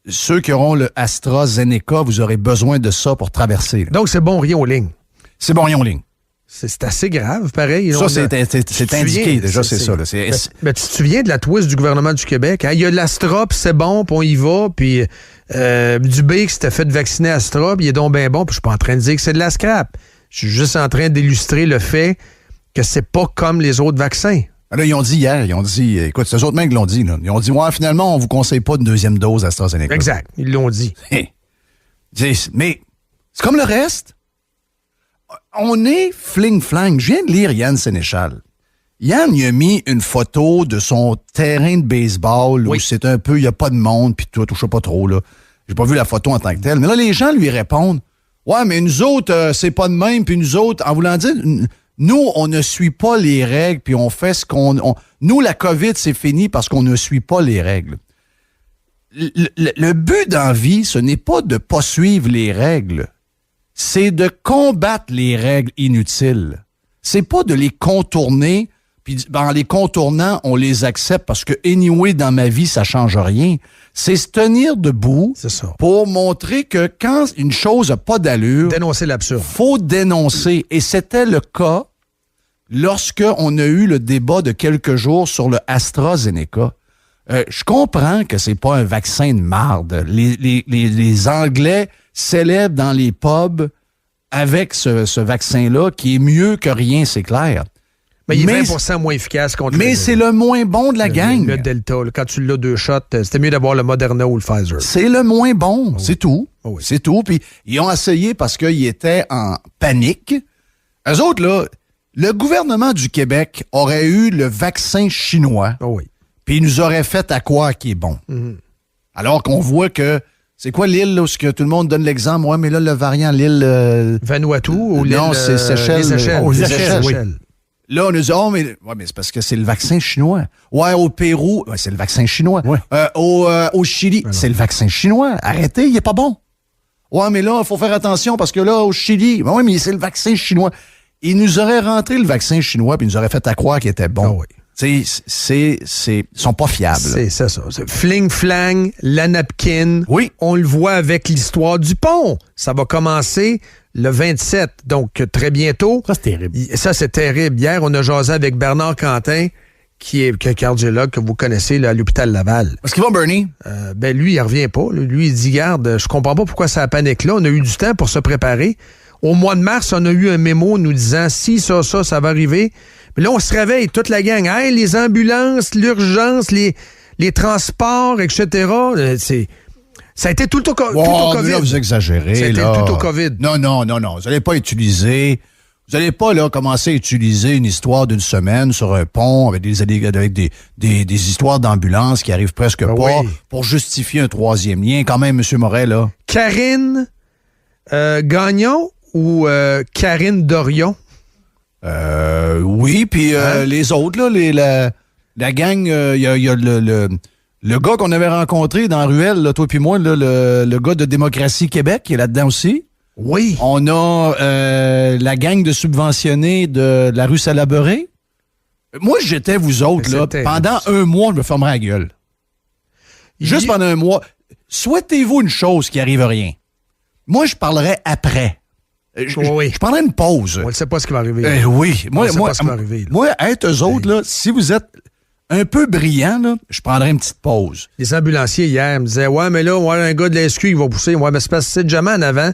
ceux qui auront le AstraZeneca, vous aurez besoin de ça pour traverser. Là. Donc, c'est bon, rien aux lignes. C'est bon, rien en ligne. C'est assez grave, pareil. Ça, c'est indiqué, déjà, c'est ça. Là. Mais tu te souviens de la twist du gouvernement du Québec? Hein? Il y a l'Astra, puis c'est bon, puis on y va, puis Dubé qui s'était fait vacciner Astra, puis il est donc bien bon, puis je suis pas en train de dire que c'est de la scrap. Je suis juste en train d'illustrer le fait que c'est pas comme les autres vaccins. Là, ils ont dit hier, écoute, c'est eux autres mêmes qui l'ont dit, là. Ils ont dit, ouais, finalement, on vous conseille pas une deuxième dose d'AstraZeneca. Exact, ils l'ont dit. Mais c'est comme le reste. On est fling-flang. Je viens de lire Yann Sénéchal. Yann, il a mis une photo de son terrain de baseball où c'est un peu, il n'y a pas de monde, puis tout, je sais pas trop, là. J'ai pas vu la photo en tant que telle. Mais là, les gens lui répondent, ouais, mais nous autres, c'est pas de même, puis nous autres, en voulant dire, nous, on ne suit pas les règles, puis on fait ce qu'on... Nous, la COVID, c'est fini parce qu'on ne suit pas les règles. Le but dans la vie, ce n'est pas de pas suivre les règles. C'est de combattre les règles inutiles. C'est pas de les contourner, puis en les contournant, on les accepte parce que, anyway, dans ma vie, ça change rien. C'est se tenir debout pour montrer que quand une chose n'a pas d'allure... Dénoncer l'absurde. Faut dénoncer. Et c'était le cas lorsqu'on a eu le débat de quelques jours sur le AstraZeneca. Je comprends que c'est pas un vaccin de marde. Les Anglais célèbrent dans les pubs avec ce vaccin-là qui est mieux que rien, c'est clair. Mais il est 20% moins efficace contre c'est le moins bon de la gang. Le Delta, quand tu l'as 2 shots, c'était mieux d'avoir le Moderna ou le Pfizer. C'est le moins bon, c'est tout. Oh oui. C'est tout. Puis ils ont essayé parce qu'ils étaient en panique. Eux autres, là, le gouvernement du Québec aurait eu le vaccin chinois. Oh oui. Puis il nous aurait fait à quoi qui est bon. Mm-hmm. Alors qu'on voit que c'est quoi l'île là, où que tout le monde donne l'exemple? Ouais, mais là, le variant, l'île... Vanuatu ou l'île... Non, c'est Seychelles. Les Seychelles. Les Seychelles, oui. Là, on nous dit, mais c'est parce que c'est le vaccin chinois. Ouais, au Pérou, c'est le vaccin chinois. Ouais. Au Chili, c'est le vaccin chinois. Arrêtez, il est pas bon. Ouais, mais là, il faut faire attention parce que là, au Chili, ouais, mais c'est le vaccin chinois. Il nous aurait rentré le vaccin chinois puis il nous aurait fait à croire qu'il était bon. Oh oui. Ils sont pas fiables. C'est ça. Fling-flang, la napkin. Oui. On le voit avec l'histoire du pont. Ça va commencer le 27, donc très bientôt. Ça, c'est terrible. Ça, c'est terrible. Hier, on a jasé avec Bernard Quentin, qui est cardiologue que vous connaissez là, à l'hôpital Laval. Est-ce qu'il va, Bernie? Lui, il revient pas. Lui, il dit, garde, je comprends pas pourquoi ça panique là. On a eu du temps pour se préparer. Au mois de mars, on a eu un mémo nous disant, si ça va arriver. Mais là, on se réveille, toute la gang. Hey, les ambulances, l'urgence, les transports, etc. Ça a été tout au COVID. Là, vous exagérez. Ça a été tout au COVID. Non. Vous n'allez pas utiliser... Vous n'allez pas là commencer à utiliser une histoire d'une semaine sur un pont avec des histoires d'ambulance qui arrivent presque pas pour justifier un troisième lien. Quand même, M. Moret, là. Karine Gagnon ou Karine Dorion? Oui, puis les autres, là, la gang, il y a le gars qu'on avait rencontré dans la ruelle, là, toi puis moi, là, le gars de Démocratie Québec, qui est là-dedans aussi. Oui. On a la gang de subventionnés de la rue Salaberry. Moi, j'étais vous autres, là, pendant un mois, je me fermerais la gueule. Juste pendant un mois. Souhaitez-vous une chose qui arrive à rien? Moi, je parlerais après. Je prendrais une pause. On ne sait pas ce qui va arriver. Oui. On ne sait pas ce qui va arriver. Moi, être eux autres, là, si vous êtes un peu brillant, là, je prendrais une petite pause. Les ambulanciers, hier, me disaient, ouais, mais là, un gars de la SQ, il va pousser. Ouais, mais c'est parce que c'est jamais en avant.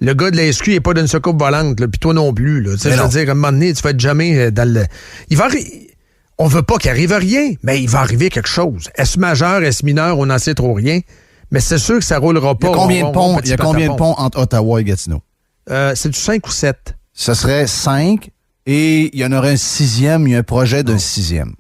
Le gars de la SQ n'est pas d'une soucoupe volante, puis toi non plus. Là. Je veux dire, à un moment donné, tu vas être jamais dans le... On veut pas qu'il arrive rien, mais il va arriver quelque chose. Est-ce majeur, est-ce mineur, on n'en sait trop rien. Mais c'est sûr que ça roulera pas. Il y a combien de ponts entre Ottawa et Gatineau? C'est du 5 ou 7. Ce serait 5 et il y en aurait un 6e. Il y a un projet d'un 6e.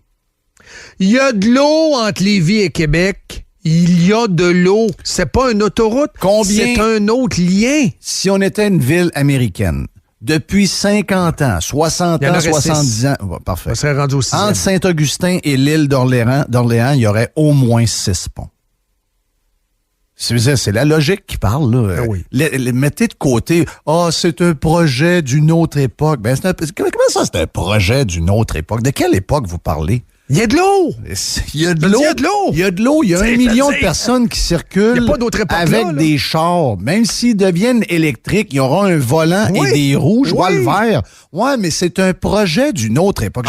Il y a de l'eau entre Lévis et Québec. Il y a de l'eau. C'est pas une autoroute. C'est un autre lien. Si on était une ville américaine, depuis 50 ans, 60 ans, 70 ans... Oh, parfait. On serait rendu au 6e. Entre Saint-Augustin et l'île d'Orléans, il y aurait au moins 6 ponts. C'est la logique qui parle, là. Ah oui. Mettez de côté, c'est un projet d'une autre époque. Ben, comment ça, c'est un projet d'une autre époque? De quelle époque vous parlez? Il y a de l'eau! Il y a de l'eau! Il y a de l'eau! Il y a 1 million de personnes qui circulent avec des chars. Même s'ils deviennent électriques, il y aura un volant et des roues. Je vois le vert. Ouais, mais c'est un projet d'une autre époque.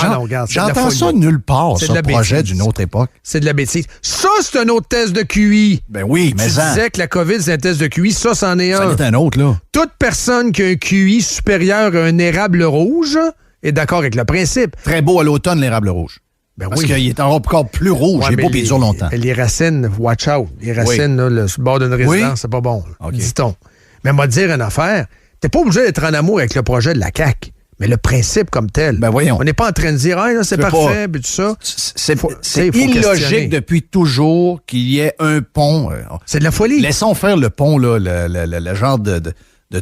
J'entends ça nulle part, ça, projet d'une autre époque. C'est de la bêtise. Ça, c'est un autre test de QI. Ben oui, mais ça. Tu disais que la COVID, c'est un test de QI. Ça, c'en est un. Ça en est un autre, là. Toute personne qui a un QI supérieur à un érable rouge est d'accord avec le principe. Très beau à l'automne, l'érable rouge. Ben parce qu'il est encore plus rouge. Il est beau et il dure longtemps. Les racines, watch out. Les racines, là, sur le bord d'une résidence, c'est pas bon. Okay. Dit-on. Mais moi, dire une affaire, t'es pas obligé d'être en amour avec le projet de la CAQ. Mais le principe comme tel. Ben voyons. On n'est pas en train de dire, là, c'est parfait, puis tout ça. C'est illogique depuis toujours qu'il y ait un pont. C'est de la folie. Laissons faire le pont, là, le genre de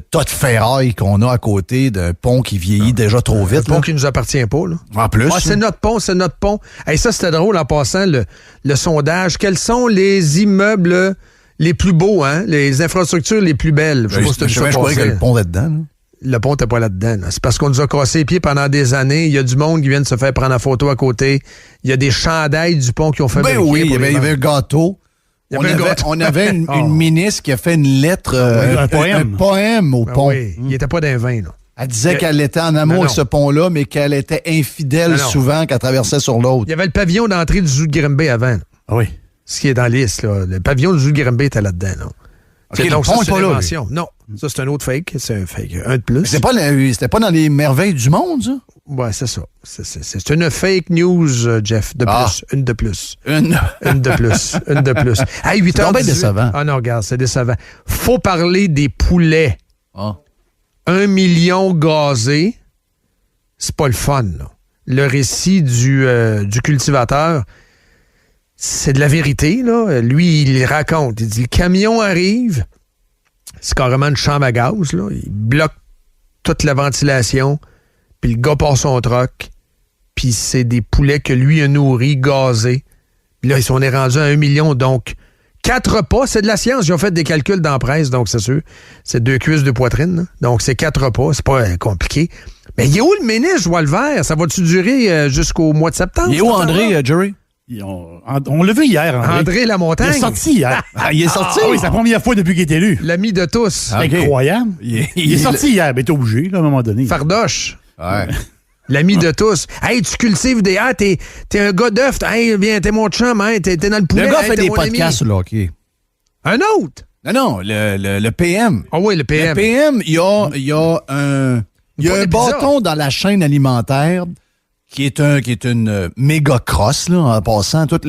tas de ferraille qu'on a à côté d'un pont qui vieillit déjà trop vite. Un pont qui nous appartient pas, là. En plus. C'est notre pont. Hey, ça, c'était drôle en passant le sondage. Quels sont les immeubles les plus beaux, hein? Les infrastructures les plus belles? Je croyais que le pont était dedans, là. Le pont n'était pas là-dedans. Là. C'est parce qu'on nous a cassé les pieds pendant des années. Il y a du monde qui vient de se faire prendre la photo à côté. Il y a des chandails du pont qui ont fait... Ben oui, il y avait un gâteau. On avait une ministre qui a fait une lettre, un poème au pont. Oui, il n'était pas d'un vin, là. Elle disait qu'elle était en amour avec ce pont-là, mais qu'elle était infidèle souvent qu'elle traversait sur l'autre. Il y avait le pavillon d'entrée du zoo de Grimby avant. Oui. Ce qui est dans la liste, là. Le pavillon du zoo de Grimby était là-dedans, là. Okay, donc, ça, c'est pas là. Non, ça, c'est un autre fake. C'est un fake. Un de plus. C'était pas dans les merveilles du monde, ça? Ouais, c'est ça. C'est une fake news, Jeff, de plus. Une de plus. Une de plus. Une de plus. Hey, 8h18. C'est bien décevant. Ah non, regarde, c'est décevant. Faut parler des poulets. 1 million gazés. C'est pas le fun, là. Le récit du cultivateur, c'est de la vérité, là. Lui, il raconte. Il dit, le camion arrive, c'est carrément une chambre à gaz, là. Il bloque toute la ventilation, puis le gars part son troc, puis c'est des poulets que lui a nourris, gazés. Puis là, on est rendu à 1 million, donc 4 repas, c'est de la science. Ils ont fait des calculs dans la presse, donc c'est sûr. C'est 2 cuisses de poitrine, là. Donc c'est 4 repas, c'est pas compliqué. Mais il est où le ministre, Joël Vert? Ça va-tu durer jusqu'au mois de septembre? Il est où André, Jerry? On l'a vu hier, André Lamontagne. Il est sorti hier. Il est sorti? Oui, c'est la première fois depuis qu'il est élu. L'ami de tous. C'est incroyable. Il est sorti hier, mais t'es obligé, là, à un moment donné. Fardoche. Ouais. L'ami de tous. Hey, tu cultives des... Ah, t'es un gars d'œuf. Hey, viens, t'es mon chum, hein, t'es dans le poulet. Le gars fait des podcasts sur le hockey. Un autre? Non, le PM. Ah oui, le PM. Le PM, il y a un bâton dans la chaîne alimentaire qui est une méga crosse, là, en passant. Tout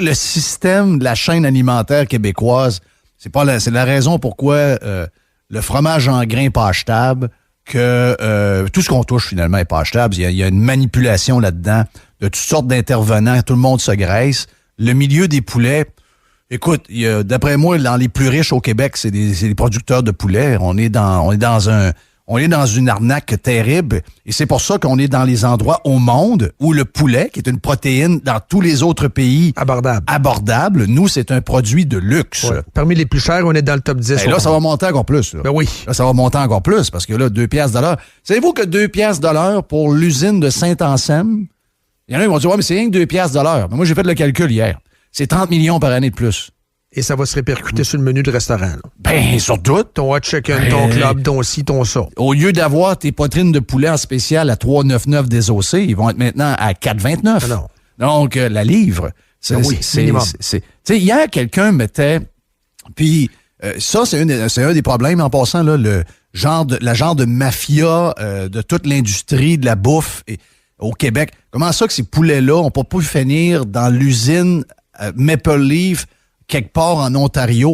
le système de la chaîne alimentaire québécoise, c'est la raison pourquoi le fromage en grains n'est pas achetable, que tout ce qu'on touche, finalement, n'est pas achetable. Il y a une manipulation là-dedans de toutes sortes d'intervenants. Tout le monde se graisse. Le milieu des poulets, écoute, d'après moi, dans les plus riches au Québec, c'est des producteurs de poulets. On est dans On est dans une arnaque terrible et c'est pour ça qu'on est dans les endroits au monde où le poulet, qui est une protéine dans tous les autres pays abordable, nous, c'est un produit de luxe. Ouais. Parmi les plus chers, on est dans le top 10. Et là, ça va monter encore plus. Là. Ben oui. Là, ça va monter encore plus parce que là, 2 piastres de l'heure. Savez-vous que 2 piastres de l'heure pour l'usine de Saint-Anselme, il y en a qui vont dire, ouais, mais c'est rien que 2 piastres de l'heure. Mais moi, j'ai fait le calcul hier. C'est 30 millions par année de plus. Et ça va se répercuter sur le menu de restaurant. Là. Ben, sur tout. Ton hot chicken, ton club, ton ci, ton ça. Au lieu d'avoir tes poitrines de poulet en spécial à 3,99 désossés, ils vont être maintenant à 4,29. Non. Donc, la livre, c'est minimum. Tu sais, hier, quelqu'un mettait... Puis, ça, c'est un des problèmes en passant, là, la genre de mafia de toute l'industrie de la bouffe au Québec. Comment ça que ces poulets-là n'ont pas pu finir dans l'usine Maple Leaf quelque part en Ontario?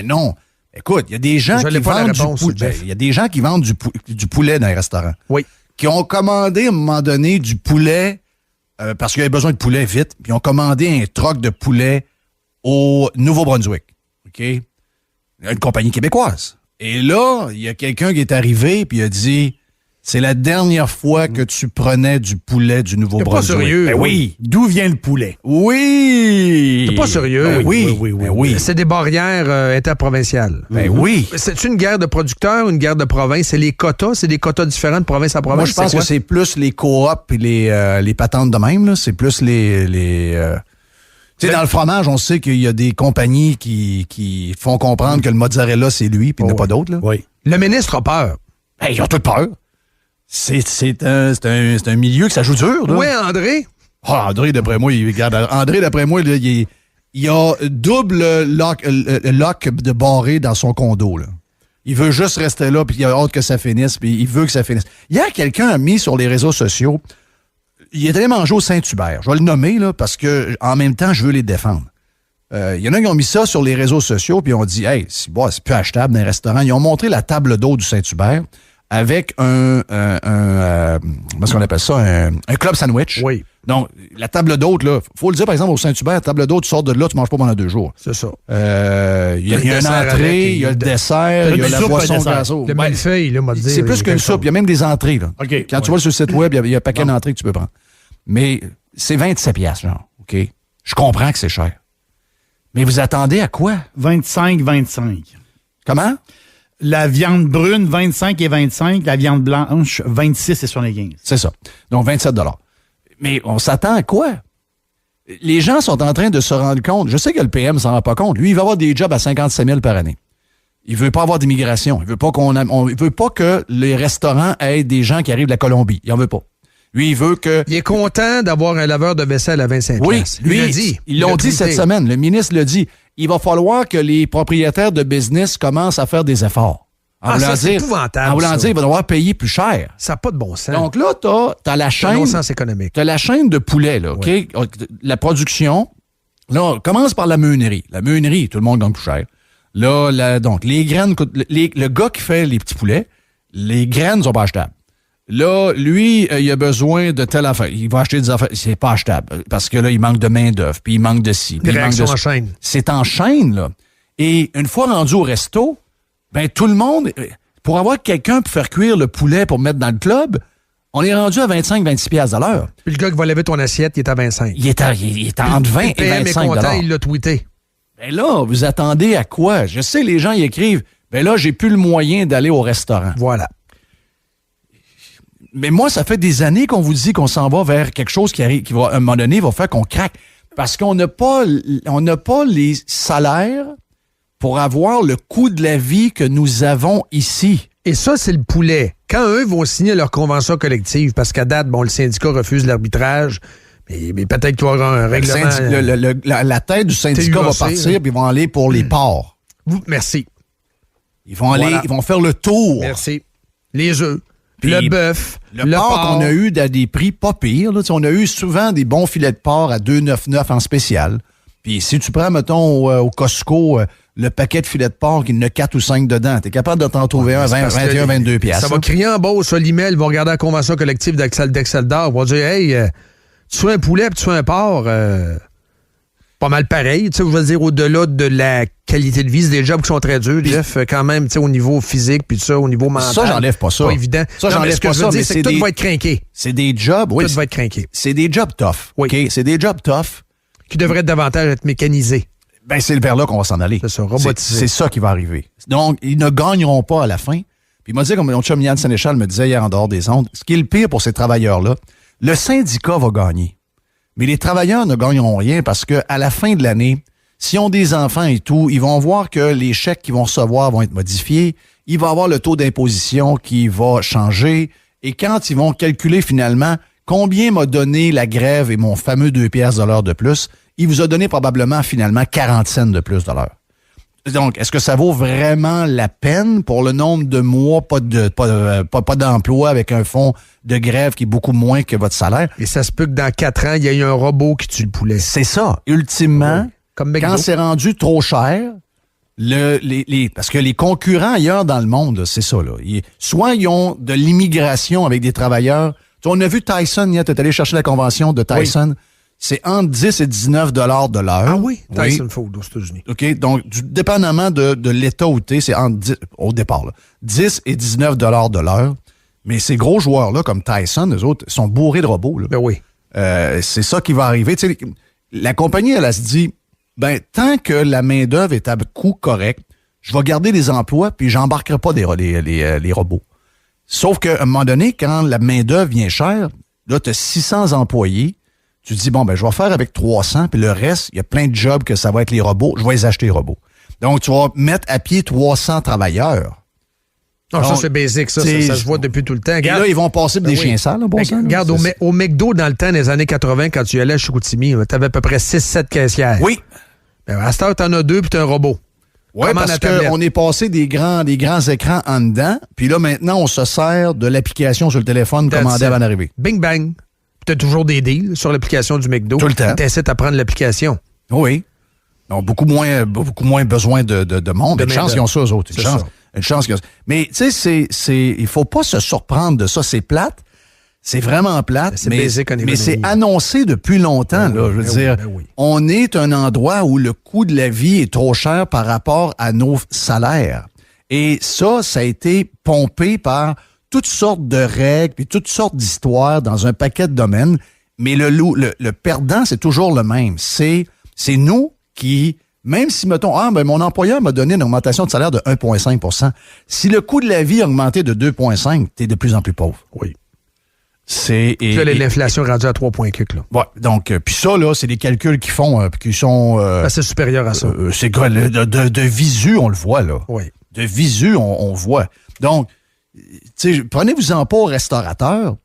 Non. Écoute, il y a des gens qui vendent du poulet. Il y a des gens qui vendent du poulet dans les restaurants. Oui. Qui ont commandé à un moment donné du poulet parce qu'ils avaient besoin de poulet vite, puis ils ont commandé un troc de poulet au Nouveau-Brunswick. OK? Une compagnie québécoise. Et là, il y a quelqu'un qui est arrivé puis il a dit c'est la dernière fois que tu prenais du poulet du Nouveau-Brunswick. T'es pas sérieux? Ben oui. D'où vient le poulet? Oui. T'es pas sérieux? Ben oui. C'est des barrières interprovinciales. Ben oui. C'est une guerre de producteurs ou une guerre de province? C'est les quotas? C'est des quotas différents de province à province? Moi, je pense que c'est plus les coops et les patentes de même. Là. C'est plus les tu sais, dans le fromage, on sait qu'il y a des compagnies qui font comprendre que le mozzarella, c'est lui, puis il n'y en a pas d'autres. Là. Oui. Le ministre a peur. Ben, ils ont tout peur. C'est un milieu que ça joue dur. Là. Oui, André. André, d'après moi, il y a double lock de barré dans son condo. Là. Il veut juste rester là, puis il a hâte que ça finisse, puis il veut que ça finisse. Hier, quelqu'un a mis sur les réseaux sociaux, il est allé manger au Saint-Hubert. Je vais le nommer, là, parce que en même temps, je veux les défendre. Il y en a qui ont mis ça sur les réseaux sociaux, puis ont dit, hey, c'est plus achetable dans les restaurants. Ils ont montré la table d'eau du Saint-Hubert avec comment est-ce qu'on appelle ça? Un club sandwich. Oui. Donc, la table d'hôte, là, faut le dire, par exemple, au Saint-Hubert, table d'hôte, tu sors de là, tu manges pas pendant 2 jours. C'est ça. Il y a une entrée, il y a le dessert, il y a la boisson gazeuse. Le millefeuille, là, m'a dit. C'est plus qu'une soupe, il y a même des entrées, là. Okay. Quand tu vas sur le site web, il y a un paquet d'entrées que tu peux prendre. Mais c'est 27 piastres, genre, OK? Je comprends que c'est cher. Mais vous attendez à quoi? 25. Comment? La viande brune, 25 et 25. La viande blanche, 26 et 75. C'est ça. Donc, 27 $. Mais on s'attend à quoi? Les gens sont en train de se rendre compte. Je sais que le PM ne s'en rend pas compte. Lui, il va avoir des jobs à 57 000 par année. Il veut pas avoir d'immigration. Il veut pas il veut pas que les restaurants aient des gens qui arrivent de la Colombie. Il en veut pas. Lui, il veut que... Il est content d'avoir un laveur de vaisselle à 25 Oui, lui, il l'a dit. Ils l'ont dit cette semaine. Le ministre l'a dit. Il va falloir que les propriétaires de business commencent à faire des efforts. C'est épouvantable. En voulant dire, il va devoir payer plus cher. Ça n'a pas de bon sens. Donc là, t'as la chaîne... bon sens économique. T'as la chaîne de poulet, là, OK? Oui. La production, là, on commence par la meunerie. La meunerie, tout le monde gagne plus cher. Là, donc, les graines coûtent... Le gars qui fait les petits poulets, les graines sont pas achetables. Là, lui, il a besoin de telle affaire. Il va acheter des affaires. C'est pas achetable. Parce que là, il manque de main-d'œuvre, puis il manque de ci. Des réactions en chaîne. C'est en chaîne, là. Et une fois rendu au resto, ben tout le monde, pour avoir quelqu'un pour faire cuire le poulet pour mettre dans le club, on est rendu à 25-26 piastres à l'heure. Puis le gars qui va lever ton assiette, il est à 25. Il est entre 20 et 25 est content, il l'a tweeté. Ben là, vous attendez à quoi? Je sais, les gens y écrivent, ben là, j'ai plus le moyen d'aller au restaurant. Voilà. Mais moi, ça fait des années qu'on vous dit qu'on s'en va vers quelque chose qui va, à un moment donné, va faire qu'on craque. Parce qu'on n'a pas les salaires pour avoir le coût de la vie que nous avons ici. Et ça, c'est le poulet. Quand eux vont signer leur convention collective, parce qu'à date, bon, le syndicat refuse l'arbitrage, mais peut-être qu'il y aura un règlement... La tête du syndicat va partir, puis ils vont aller pour les porcs. Merci. Ils vont faire le tour. Merci. Les œufs. Puis le bœuf. Le porc, on a eu à des prix pas pires. Là. On a eu souvent des bons filets de porc à 2,99 en spécial. Puis si tu prends, mettons, au Costco, le paquet de filets de porc, il y en a 4 ou 5 dedans. Tu es capable de t'en trouver un à 21, 22 piastres. Ça va crier en bas sur l'email. Ils vont regarder la convention collective d'Excel d'Or. Ils vont dire, hey, tu fais un poulet puis tu fais un porc. pas mal pareil. Tu sais, je veux dire, au-delà de la qualité de vie, c'est des jobs qui sont très durs, Jeff, quand même, tu sais, au niveau physique, puis tout ça, au niveau mental. Ça, j'enlève pas ça. Pas évident. Ça, Non, mais j'enlève ce que pas je veux ça, dire, mais c'est que tout va être craqué. C'est des jobs, oui. Tout va être craqué. C'est des jobs tough. Oui. OK? C'est des jobs tough. Qui devraient davantage être mécanisés. Ben, c'est vers là qu'on va s'en aller. C'est ça, robotisé. C'est ça qui va arriver. Donc, ils ne gagneront pas à la fin. Puis il m'a dit, comme mon chum Yann Sénéchal me disait hier en dehors des ondes, ce qui est le pire pour ces travailleurs-là, le syndicat va gagner. Mais les travailleurs ne gagneront rien parce qu'à la fin de l'année, s'ils ont des enfants et tout, ils vont voir que les chèques qu'ils vont recevoir vont être modifiés. Il va y avoir le taux d'imposition qui va changer. Et quand ils vont calculer finalement combien m'a donné la grève et mon fameux 2 piastres de l'heure de plus, il vous a donné probablement finalement 40 cents de plus de l'heure. Donc, est-ce que ça vaut vraiment la peine pour le nombre de mois, pas d'emploi avec un fonds de grève qui est beaucoup moins que votre salaire? Et ça se peut que dans 4 ans, il y ait un robot qui tue le poulet. C'est ça. Ultimement, oui. Comme McDo. Quand c'est rendu trop cher, parce que les concurrents ailleurs dans le monde, c'est ça. Là. Soit ils ont de l'immigration avec des travailleurs. Tu sais, on a vu Tyson, tu es allé chercher la convention de Tyson. Oui. C'est entre 10 et 19 $ de l'heure. Ah oui? Tyson Food aux États-Unis. OK. Donc, dépendamment de l'État où tu es, c'est entre 10, au départ, là, 10 et 19 $ de l'heure. Mais ces gros joueurs-là, comme Tyson, eux autres, sont bourrés de robots. Là. Ben oui. C'est ça qui va arriver. Tu sais, la compagnie, elle se dit, ben, tant que la main-d'œuvre est à coût correct, je vais garder les emplois puis j'embarquerai pas les robots. Sauf qu'à un moment donné, quand la main-d'œuvre vient chère, là, tu as 600 employés. Tu te dis, bon, ben, je vais faire avec 300, puis le reste, il y a plein de jobs que ça va être les robots. Je vais les acheter, les robots. Donc, tu vas mettre à pied 300 travailleurs. Non, ça, c'est basic, ça se voit depuis tout le temps. Regarde, et là, ils vont passer pour des chiens sales, bon sang. Regarde, au McDo, dans le temps, des années 80, quand tu y allais à Chicoutimi, tu avais à peu près 6-7 caissières. Oui. Ben, à cette heure, tu en as 2, puis tu as un robot. Oui, parce qu'on est passé des grands écrans en dedans, puis là, maintenant, on se sert de l'application sur le téléphone commandée avant d'arriver. Bing bang. Tu as toujours des deals sur l'application du McDo. Tout le temps. Tu essaies à prendre l'application. Oui. Donc, beaucoup moins besoin de monde. Une chance qu'ils ont ça, eux autres. Une chance qu'ils ont ça. Mais, tu sais, il faut pas se surprendre de ça. C'est plate. C'est vraiment plate. Mais c'est annoncé depuis longtemps, là. Je veux dire, on est un endroit où le coût de la vie est trop cher par rapport à nos salaires. Et ça a été pompé par toutes sortes de règles puis toutes sortes d'histoires dans un paquet de domaines. Mais le perdant, c'est toujours le même. C'est nous qui, même si, mettons, mon employeur m'a donné une augmentation de salaire de 1,5 %. Si le coût de la vie a augmenté de 2,5 %, t'es de plus en plus pauvre. Oui. L'inflation est rendue à 3,4 %. Ouais, donc, puis ça, là, c'est des calculs qui sont... c'est supérieur à ça. C'est quoi, de visu, on le voit, là. Oui. De visu, on voit. Donc, tu sais, prenez-vous-en pas aux restaurateurs.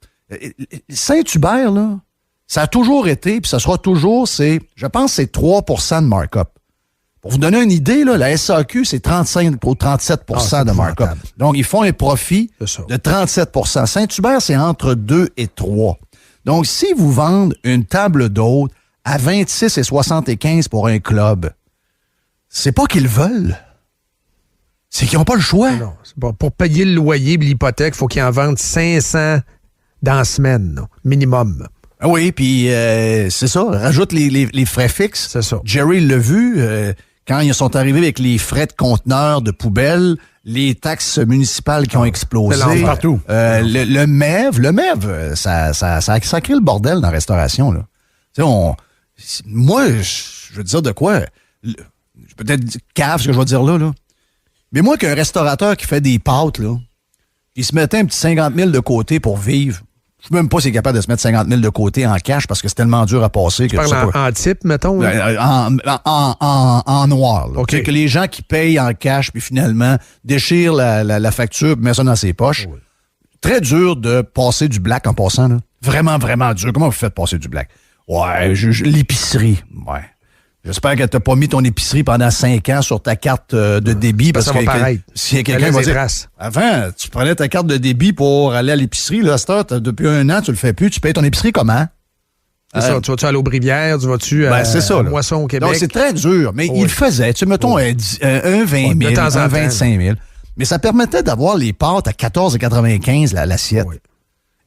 Saint-Hubert, là, ça a toujours été, puis ça sera toujours, je pense, c'est 3 % de markup. Pour vous donner une idée, là, la SAQ, c'est 35 ou 37 % de markup. Donc, ils font un profit de 37 %. Saint-Hubert, c'est entre 2 et 3. Donc, si vous vendez une table d'hôte à 26 et 75 pour un club, c'est pas qu'ils veulent. C'est qu'ils n'ont pas le choix. Non, pour payer le loyer et l'hypothèque, il faut qu'ils en vendent 500 dans la semaine, non? Minimum. Ah oui, puis c'est ça. Rajoute les frais fixes. C'est ça. Jerry l'a vu. Quand ils sont arrivés avec les frais de conteneurs, de poubelles, les taxes municipales qui ont explosé. Partout. Le MEV, ça crée le bordel dans la restauration. Là. Moi, je veux dire de quoi? Peut-être cave, ce que je vais dire là. Mais moi, qu'un restaurateur qui fait des pâtes, là, il se mettait un petit 50 000 de côté pour vivre. Je ne sais même pas s'il est capable de se mettre 50 000 de côté en cash parce que c'est tellement dur à passer. Tu parles en type, mettons? En noir. Là. Okay. Que les gens qui payent en cash puis finalement déchirent la facture et mettent ça dans ses poches. Oui. Très dur de passer du black en passant. Là. Vraiment, vraiment dur. Comment vous faites passer du black? Ouais, l'épicerie. Ouais. J'espère que tu n'as pas mis ton épicerie pendant 5 ans sur ta carte de débit. Parce ça va paraître. Si quelqu'un va dire, avant, tu prenais ta carte de débit pour aller à l'épicerie. Là, à cette heure, depuis 1 an, tu le fais plus. Tu payes ton épicerie comment? C'est ça. Tu vas-tu à l'Aubrivière? Tu vas-tu à Moisson au Québec? Donc, c'est très dur. Mais il le faisait. Tu sais, mettons, un 20 000, un 25 000. Mais ça permettait d'avoir les pâtes à 14,95 l'assiette. Oui.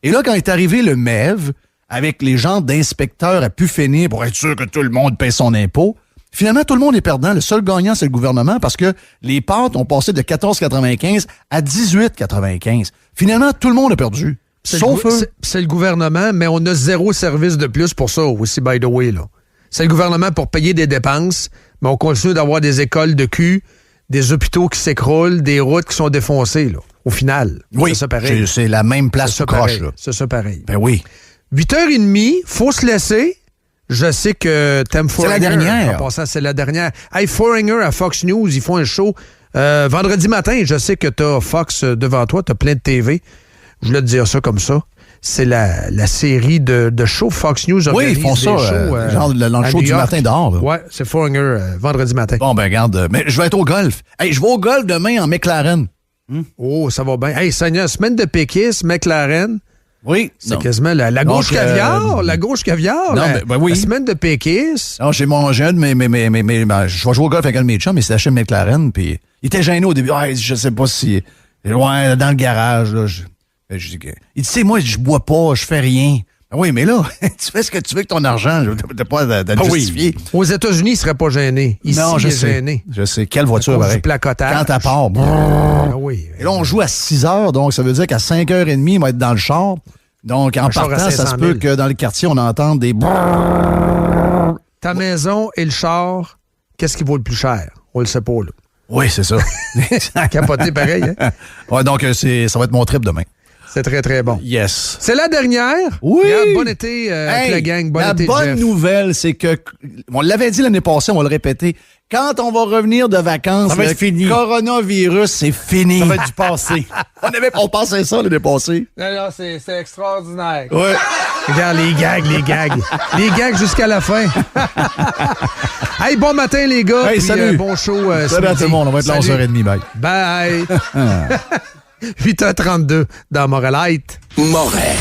Et là, quand est arrivé le MEV, avec les gens d'inspecteurs à pu finir pour être sûr que tout le monde paye son impôt, Finalement, tout le monde est perdant. Le seul gagnant, c'est le gouvernement parce que les pâtes ont passé de 14,95 à 18,95. Finalement, tout le monde a perdu. Sauf eux. C'est le gouvernement, mais on a 0 service de plus pour ça aussi, by the way, là. C'est le gouvernement pour payer des dépenses, mais on continue d'avoir des écoles de cul, des hôpitaux qui s'écroulent, des routes qui sont défoncées, là. Au final. Oui, c'est ça pareil. C'est la même place tout croche, là. C'est ça pareil. Ben oui. 8h30, faut se laisser. Je sais que t'aimes Foreigner. C'est la dernière. En passant, c'est la dernière. Hey, Foreigner à Fox News, ils font un show vendredi matin. Je sais que t'as Fox devant toi, t'as plein de TV. Je voulais te dire ça comme ça. C'est la série de show Fox News. Oui, ils font ça, genre dans le show du matin dehors. Là. Ouais, c'est Foreigner vendredi matin. Bon, ben regarde, mais je vais être au golf. Hey, je vais au golf demain en McLaren. Oh, ça va bien. Hey, Seigneur, semaine de péquistes, McLaren. Oui. C'est quasiment la gauche caviar. La gauche caviar. Non, ben oui. La semaine de péquistes. Non, j'ai un de mes je vais jouer au golf avec un de mes chums, mais c'est la chaîne McLaren, puis il était gêné au début. Ah, je sais pas si... Ouais, dans le garage, là. Il dit, tu sais, moi, je bois pas, je fais rien. Oui, mais là, tu fais ce que tu veux avec ton argent. T'as pas à te justifier. Oui. Aux États-Unis, il serait pas gêné. Ici, non, il est gêné. Je sais. Quelle voiture, pareil. Du placotage. Quand t'as part. Ah oui. Et là, on joue à 6 heures, donc ça veut dire qu'à 5h30, il va être dans le char. Donc, en partant, ça se peut que dans le quartier, on entende des... Ta maison et le char, qu'est-ce qui vaut le plus cher? On le sait pas, là. Oui, c'est ça. Capoté pareil, hein? Ouais, donc, ça va être mon trip demain. C'est très, très bon. Yes. C'est la dernière. Oui. Regarde, bon été, la gang. Bon été, la bonne Jeff. nouvelle, c'est que, on l'avait dit l'année passée, on va le répéter, quand on va revenir de vacances, ça va être fini. Coronavirus, c'est fini. Ça va être du passé. on pensait ça l'année passée. Non, c'est extraordinaire. Ouais. Regarde les gags. Les gags jusqu'à la fin. Hey, bon matin, les gars. Hey, puis, salut. Bon show. Salut à tout le monde. On va être là à 11h30. Bye. Bye. 8h32 dans Morelite. Moret.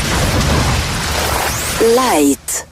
Light.